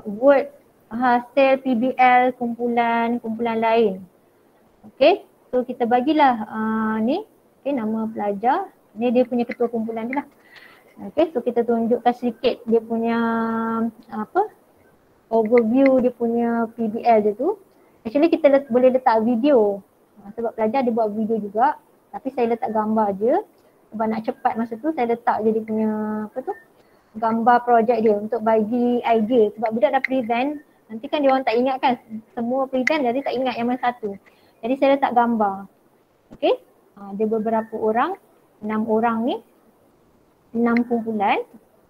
[SPEAKER 3] Vote hasil PBL kumpulan lain. Okey, so kita bagilah ni, okey, nama pelajar. Ni dia punya ketua kumpulan dia lah. Okey, so kita tunjukkan sedikit dia punya overview dia punya PBL dia tu. Actually kita boleh letak video. Sebab pelajar dia buat video juga, tapi saya letak gambar je. Sebab nak cepat masa tu saya letak je dia punya gambar projek dia untuk bagi idea. Sebab budak dah present, nanti kan dia orang tak ingat kan semua present, jadi tak ingat yang mana satu. Jadi saya letak gambar. Okey, dia beberapa orang, 6 orang ni, 6 kumpulan.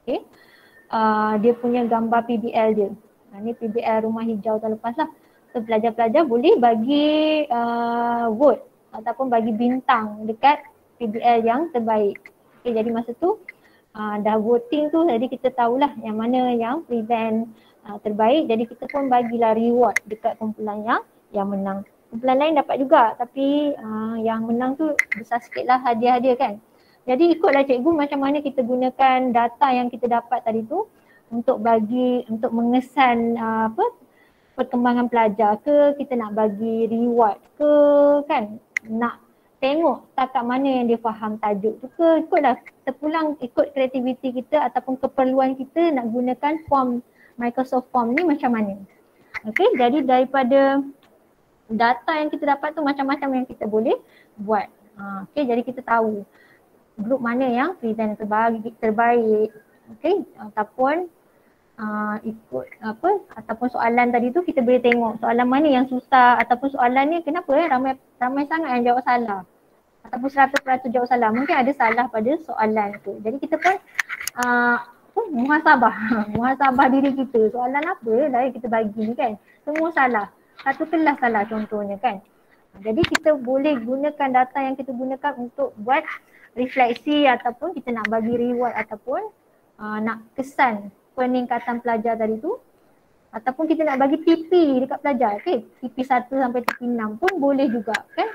[SPEAKER 3] Okey, dia punya gambar PBL dia. Ni PBL Rumah Hijau tahun lepas lah. So pelajar-pelajar boleh bagi vote ataupun bagi bintang dekat PBL yang terbaik. Okay, jadi masa tu dah voting tu, jadi kita tahulah yang mana yang present terbaik. Jadi kita pun bagilah reward dekat kumpulan yang menang. Kumpulan lain dapat juga, tapi yang menang tu besar sikit lah hadiah-hadiah kan. Jadi ikutlah cikgu macam mana kita gunakan data yang kita dapat tadi tu untuk mengesan perkembangan pelajar ke, kita nak bagi reward ke kan, nak tengok takat mana yang dia faham tajuk tu ke, ikutlah terpulang ikut kreativiti kita ataupun keperluan kita nak gunakan form Microsoft Form ni macam mana. Okey, jadi daripada data yang kita dapat tu macam-macam yang kita boleh buat. Okey, jadi kita tahu grup mana yang present terbaik. Okey, ataupun ikut ataupun soalan tadi tu kita boleh tengok soalan mana yang susah ataupun soalan ni kenapa ramai sangat yang jawab salah ataupun 100% jawab salah. Mungkin ada salah pada soalan tu. Jadi kita pun muhasabah diri kita. Soalan apa lah yang kita bagi ni kan? Semua salah. Satu kelas salah contohnya kan. Jadi kita boleh gunakan data yang kita gunakan untuk buat refleksi ataupun kita nak bagi reward ataupun nak kesan peningkatan pelajar tadi tu, ataupun kita nak bagi TP dekat pelajar, okay? TP 1 sampai TP 6 pun boleh juga kan,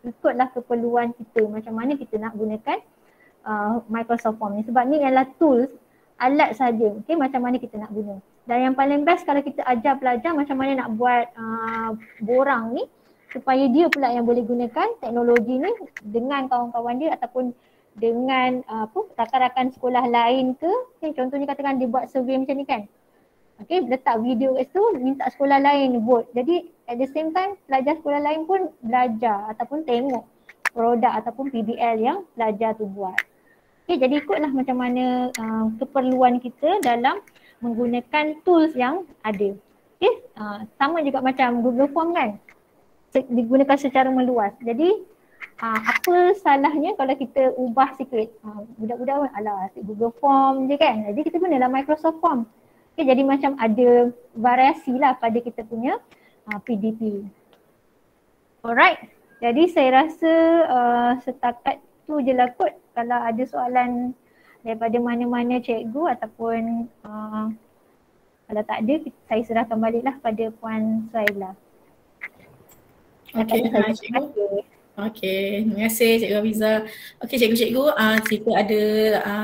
[SPEAKER 3] ikutlah keperluan kita macam mana kita nak gunakan Microsoft Form ni. Sebab ni ialah tools, alat saja, okay? Macam mana kita nak guna. Dan yang paling best kalau kita ajar pelajar macam mana nak buat borang ni supaya dia pula yang boleh gunakan teknologi ni dengan kawan-kawan dia ataupun dengan rakan-rakan sekolah lain ke. Okay, contohnya katakan dia buat survey macam ni kan. Okay, letak video kat situ, minta sekolah lain vote. Jadi at the same time pelajar sekolah lain pun belajar ataupun tengok produk ataupun PBL yang pelajar tu buat. Okay, jadi ikutlah macam mana keperluan kita dalam menggunakan tools yang ada. Okay, sama juga macam Google Form kan, digunakan secara meluas. Jadi apa salahnya kalau kita ubah sikit? Budak-budak pun alah Google Form je kan. Jadi kita gunalah Microsoft Form. Okay, jadi macam ada variasi lah pada kita punya PDP. Alright. Jadi saya rasa setakat tu je lah kot. Kalau ada soalan daripada mana-mana cikgu ataupun kalau tak ada, saya serahkan baliklah pada Puan Suhaila.
[SPEAKER 1] Okey, cikgu. Okey, terima kasih Cikgu Hafiza. Okey cikgu-cikgu, jika ada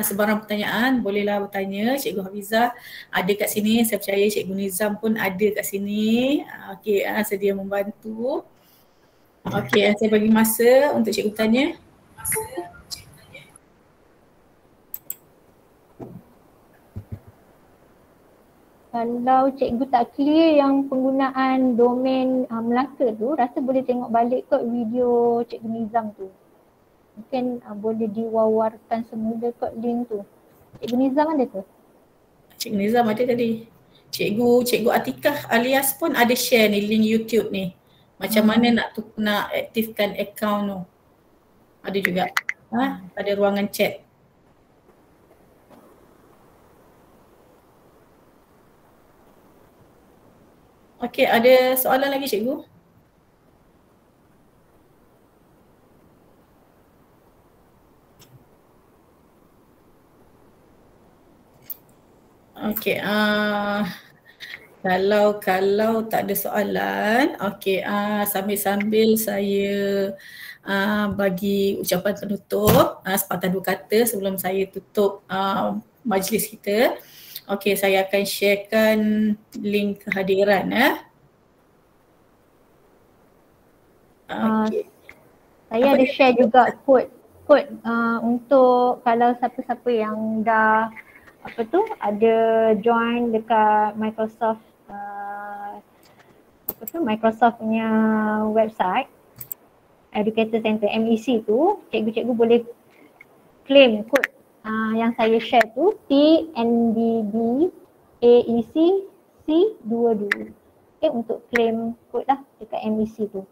[SPEAKER 1] sebarang pertanyaan bolehlah bertanya. Cikgu Hafiza ada kat sini, saya percaya Cikgu Nizam pun ada kat sini. Okey, sedia membantu. Okey, saya bagi masa untuk cikgu bertanya.
[SPEAKER 3] Kalau cikgu tak clear yang penggunaan domain Melaka tu, rasa boleh tengok balik kot video Cikgu Nizam tu. Mungkin boleh diwawarkan semula kot link tu. Cikgu Nizam ada ke?
[SPEAKER 1] Cikgu Nizam ada tadi. Cikgu Atikah alias pun ada share ni link YouTube ni. Macam mana nak aktifkan akaun tu. Ada juga. pada ruangan chat. Okey, ada soalan lagi cikgu? Okey, kalau tak ada soalan, okey, sambil-sambil saya bagi ucapan penutup sepatah dua kata sebelum saya tutup majlis kita. Okey, saya akan sharekan link kehadiran
[SPEAKER 3] Okay. Saya ada share juga kod untuk kalau siapa-siapa yang dah ada join dekat Microsoft Microsoft punya website Educator Center MEC tu, cikgu-cikgu boleh claim kod yang saya share tu TNDB AEC C22. Okay, untuk claim kod lah dekat MEC tu.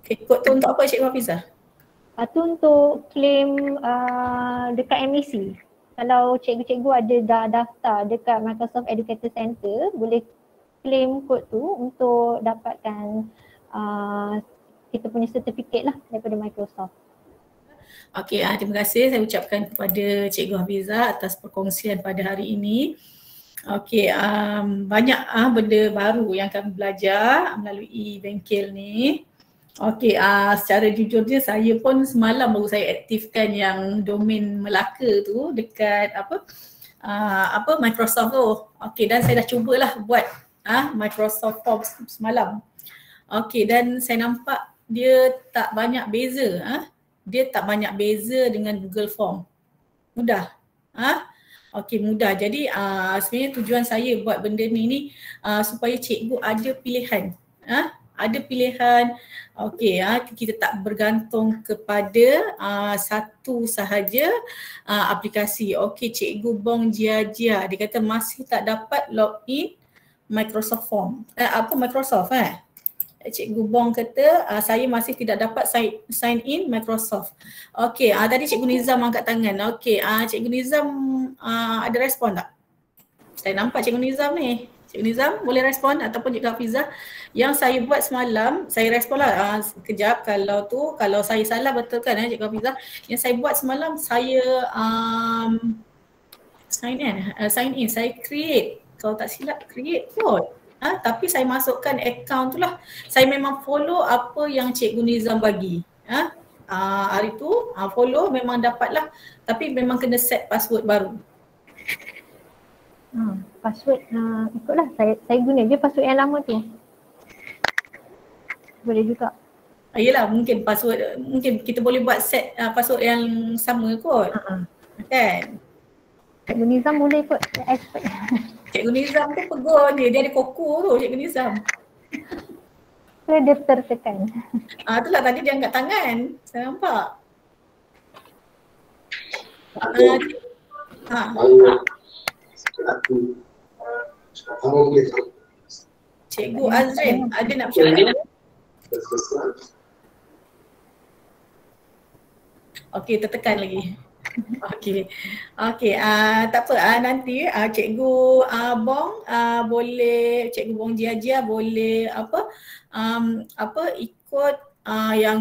[SPEAKER 1] Okay, kod tu untuk apa Cikgu Hafizah?
[SPEAKER 3] Tu untuk claim dekat MEC. Kalau cikgu-cikgu ada dah daftar dekat Microsoft Educator Center, boleh claim kod tu untuk dapatkan kita punya sertifikat lah daripada Microsoft.
[SPEAKER 1] Okey, terima kasih saya ucapkan kepada Cikgu Hafizah atas perkongsian pada hari ini. Okey, banyak benda baru yang kami belajar melalui bengkel ni. Okey, secara jujurnya saya pun semalam baru saya aktifkan yang domain Melaka tu dekat Microsoft tu. Okey, dan saya dah cubalah buat Microsoft Forms semalam. Okey, dan saya nampak dia tak banyak beza. Dia tak banyak beza dengan Google Form. Mudah. Okey, mudah. Jadi sebenarnya tujuan saya buat benda ni supaya cikgu ada pilihan. Ada pilihan. Okey, kita tak bergantung kepada satu sahaja aplikasi. Okey, Cikgu Bong Jia, dia kata masih tak dapat login Microsoft Form. Microsoft Cikgu Bong kata saya masih tidak dapat sign in Microsoft. Okey, tadi Cikgu Nizam angkat tangan. Okey, Cikgu Nizam ada respon tak? Saya nampak Cikgu Nizam ni. Cikgu Nizam boleh respon ataupun Cikgu Hafizah. Yang saya buat semalam, saya respon lah sekejap kalau saya salah betulkan Cikgu Hafizah. Yang saya buat semalam saya sign in, saya create. Kalau tak silap create code. Tapi saya masukkan account tu lah. Saya memang follow apa yang Cikgu Nizam bagi. Hari tu follow memang dapat lah. Tapi memang kena set password baru.
[SPEAKER 3] Password ikutlah saya guna je password yang lama tu. Boleh juga.
[SPEAKER 1] Yelah, mungkin kita boleh buat set password yang sama kot. Kan?
[SPEAKER 3] Cikgu Nizam boleh kot, expert.
[SPEAKER 1] Cikgu Nizam tu pegon dia ada koko tu Cikgu Nizam.
[SPEAKER 3] Dia tertekan.
[SPEAKER 1] Itulah tadi dia angkat tangan. Saya nampak. Cikgu Azrin, ada nak bercakap? Okey, tertekan lagi. Okey, tak apa, nanti Cikgu Bong boleh, Cikgu Bong Jia boleh ikut yang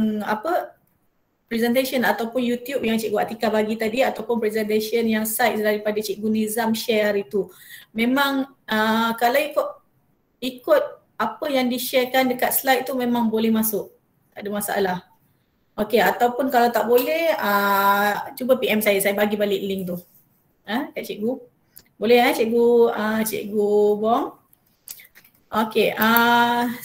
[SPEAKER 1] presentation ataupun YouTube yang Cikgu Atika bagi tadi ataupun presentation yang slides daripada Cikgu Nizam share hari tu. Memang kalau ikut apa yang di-sharekan dekat slide tu memang boleh masuk. Tak ada masalah. Okey, ataupun kalau tak boleh cuba PM saya bagi balik link tu. Kat cikgu. Boleh Cikgu Bong? Okey,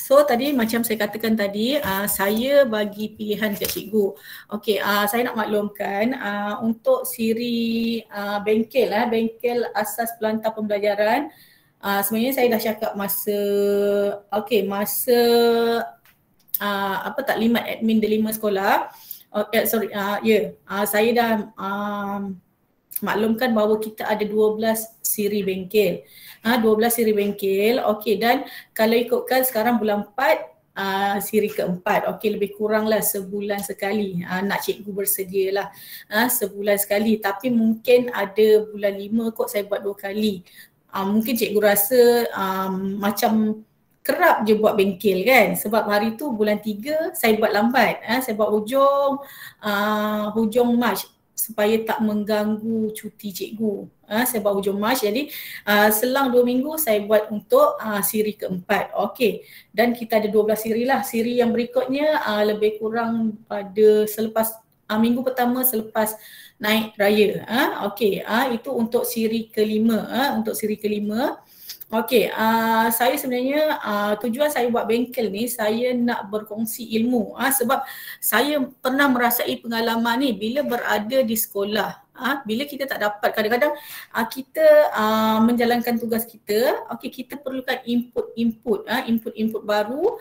[SPEAKER 1] so tadi macam saya katakan tadi, saya bagi pilihan kat cikgu. Okey, saya nak maklumkan untuk siri bengkel asas pelantar pembelajaran, sebenarnya saya dah cakap masa taklimat admin delima sekolah. Saya dah maklumkan bahawa kita ada 12 siri bengkel. 12 siri bengkel. Okey, dan kalau ikutkan sekarang bulan 4 siri keempat. Okey, lebih kuranglah sebulan sekali. Nak cikgu bersedialah sebulan sekali, tapi mungkin ada bulan 5 kot saya buat 2 kali. Mungkin cikgu rasa macam kerap je buat bengkel kan, sebab hari tu bulan 3 saya buat lambat. Saya buat hujung Mac supaya tak mengganggu cuti cikgu. Saya buat hujung Mac, jadi selang 2 minggu saya buat untuk siri keempat. Okey, dan kita ada 12 siri lah. Siri yang berikutnya lebih kurang pada selepas minggu pertama selepas naik raya. Okey, itu untuk siri kelima. Untuk siri kelima. Okey, saya sebenarnya tujuan saya buat bengkel ni, saya nak berkongsi ilmu. Sebab saya pernah merasai pengalaman ni bila berada di sekolah. Bila kita tak dapat, kadang-kadang kita menjalankan tugas kita, okey, kita perlukan input baru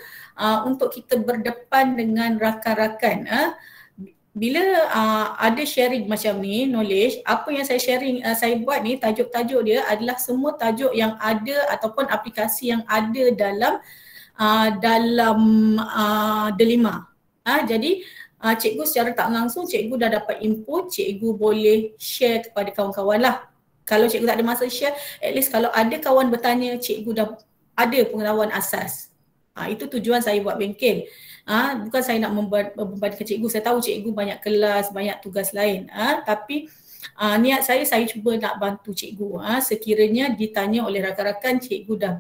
[SPEAKER 1] untuk kita berdepan dengan rakan-rakan. Bila ada sharing macam ni, knowledge, apa yang saya sharing, saya buat ni, tajuk-tajuk dia adalah semua tajuk yang ada ataupun aplikasi yang ada dalam Delima. Jadi cikgu secara tak langsung, cikgu dah dapat input, cikgu boleh share kepada kawan-kawan lah. Kalau cikgu tak ada masa share, at least kalau ada kawan bertanya, cikgu dah ada pengetahuan asas. Itu tujuan saya buat bengkel. Bukan saya nak membebankan cikgu, saya tahu cikgu banyak kelas, banyak tugas lain. Tapi niat saya cuba nak bantu cikgu. Sekiranya ditanya oleh rakan-rakan, cikgu dah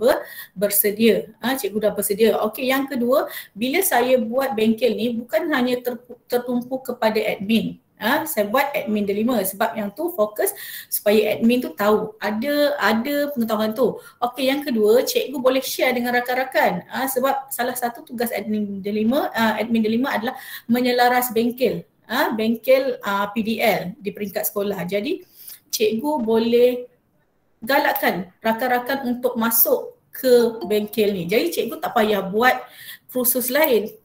[SPEAKER 1] bersedia. Cikgu dah bersedia. Okey, yang kedua, bila saya buat bengkel ni bukan hanya tertumpu kepada admin. Saya buat admin Delima sebab yang tu fokus supaya admin tu tahu ada pengetahuan tu. Okey, yang kedua, cikgu boleh share dengan rakan-rakan sebab salah satu tugas admin Delima adalah menyelaras bengkel PDL di peringkat sekolah. Jadi cikgu boleh galakkan rakan-rakan untuk masuk ke bengkel ni. Jadi cikgu tak payah buat kursus lain.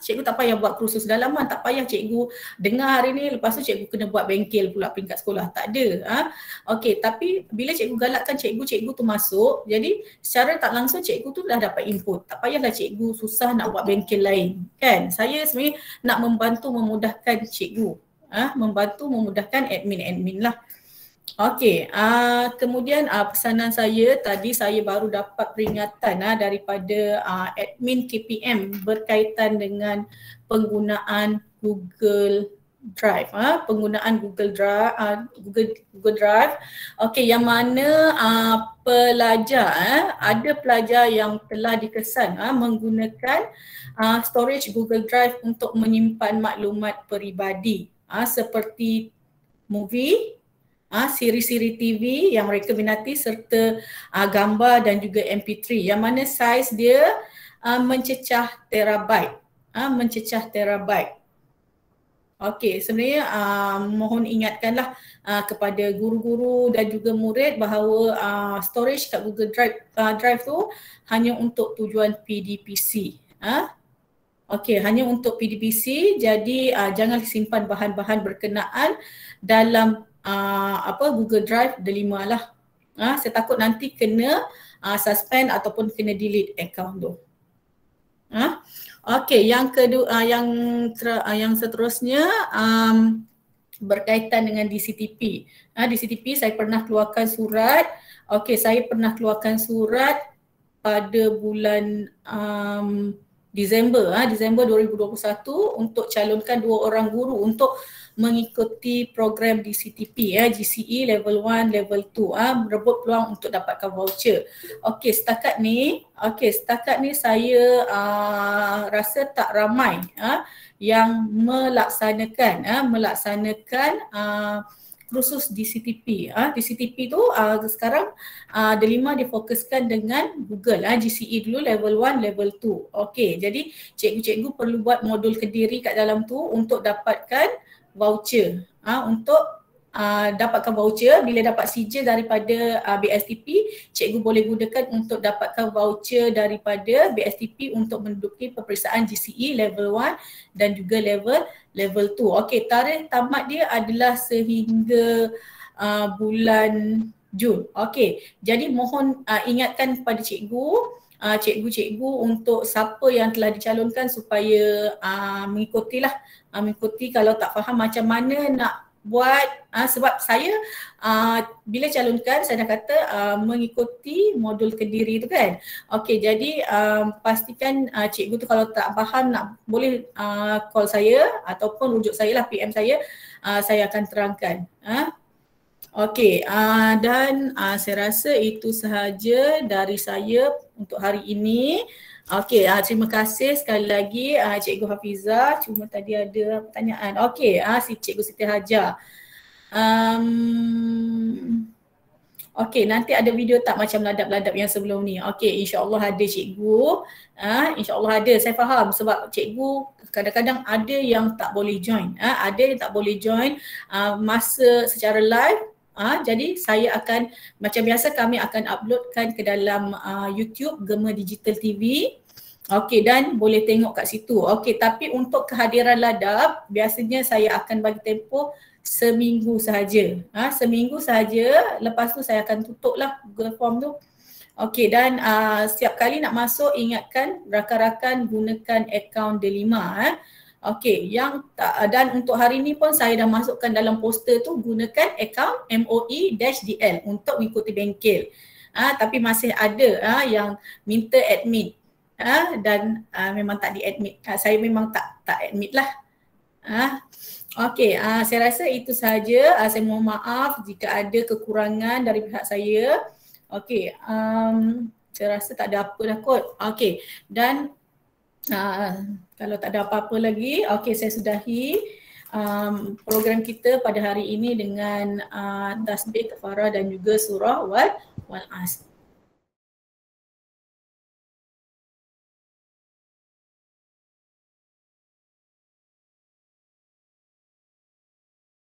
[SPEAKER 1] Cikgu tak payah buat kursus dalaman, tak payah cikgu dengar hari ni, lepas tu cikgu kena buat bengkel pula peringkat sekolah. Tak ada. Okey, tapi bila cikgu galakkan cikgu tu masuk, jadi secara tak langsung cikgu tu dah dapat input. Tak payahlah cikgu susah nak buat bengkel lain. Kan? Saya sebenarnya nak membantu memudahkan cikgu. Membantu memudahkan admin lah. Okey, kemudian pesanan saya tadi, saya baru dapat peringatan daripada admin KPM berkaitan dengan penggunaan Google Drive. Penggunaan Google Drive. Okey, yang mana pelajar, ada pelajar yang telah dikesan menggunakan storage Google Drive untuk menyimpan maklumat peribadi seperti movie, siri-siri TV yang mereka minati serta gambar dan juga MP3 yang mana saiz dia mencecah terabyte. Okey, sebenarnya mohon ingatkanlah kepada guru-guru dan juga murid bahawa storage kat Google Drive tu hanya untuk tujuan PDPC. Okey, hanya untuk PDPC, jadi jangan simpan bahan-bahan berkenaan dalam Google Drive Delima lah. Saya takut nanti kena suspend ataupun kena delete account tu. Okey, yang kedua, yang seterusnya berkaitan dengan DCTP. DCTP saya pernah keluarkan surat. Okey, saya pernah keluarkan surat pada bulan Disember 2021 untuk calonkan 2 orang guru untuk mengikuti program DCTP GCE level 1, level 2 merebut peluang untuk dapatkan voucher. Okey, setakat ni saya rasa tak ramai yang melaksanakan kursus DCTP. DCTP tu sekarang Delima difokuskan dengan Google GCE dulu level 1, level 2. Okey, jadi cikgu-cikgu perlu buat modul Kediri kat dalam tu untuk dapatkan voucher. Dapatkan voucher, bila dapat sijil daripada BSTP, cikgu boleh gunakan untuk dapatkan voucher daripada BSTP untuk menduduki peperiksaan GCE level 1 dan juga level 2. Okey, tarikh tamat dia adalah sehingga bulan Jun. Okey, jadi mohon ingatkan kepada cikgu cikgu-cikgu untuk siapa yang telah dicalonkan supaya mengikuti kalau tak faham macam mana nak buat, sebab saya bila calonkan saya dah kata mengikuti modul Kediri tu kan. Okey, jadi pastikan cikgu tu kalau tak faham nak boleh call saya ataupun rujuk saya lah, PM saya akan terangkan. Okey, dan saya rasa itu sahaja dari saya untuk hari ini. Okey, terima kasih sekali lagi Cikgu Hafizah. Cuma tadi ada pertanyaan. Okey, si Cikgu Siti Hajar. Okey, nanti ada video tak macam ladap-ladap yang sebelum ni? Okey, insya-Allah ada cikgu. InsyaAllah ada, saya faham sebab cikgu kadang-kadang ada yang tak boleh join. Ada yang tak boleh join masa secara live. Jadi saya akan, macam biasa kami akan uploadkan ke dalam YouTube Gema Digital TV. Okey, dan boleh tengok kat situ. Okey, tapi untuk kehadiran ladap biasanya saya akan bagi tempoh seminggu sahaja. Seminggu sahaja, lepas tu saya akan tutup lah Google Form tu. Okey, dan setiap kali nak masuk ingatkan rakan-rakan gunakan akaun Delima. Okey, yang dan untuk hari ni pun saya dah masukkan dalam poster tu gunakan akaun MOE-DL untuk mengikuti bengkel. Tapi masih ada yang minta admit dan memang tak di-admit. Saya memang tak admit lah. Okey, saya rasa itu sahaja. Saya mohon maaf jika ada kekurangan dari pihak saya. Okey, saya rasa tak ada apa dah kot. Okey, dan kalau tak ada apa-apa lagi, okey, saya sudahi program kita pada hari ini dengan tasbih, kafarah dan juga surah wal asr.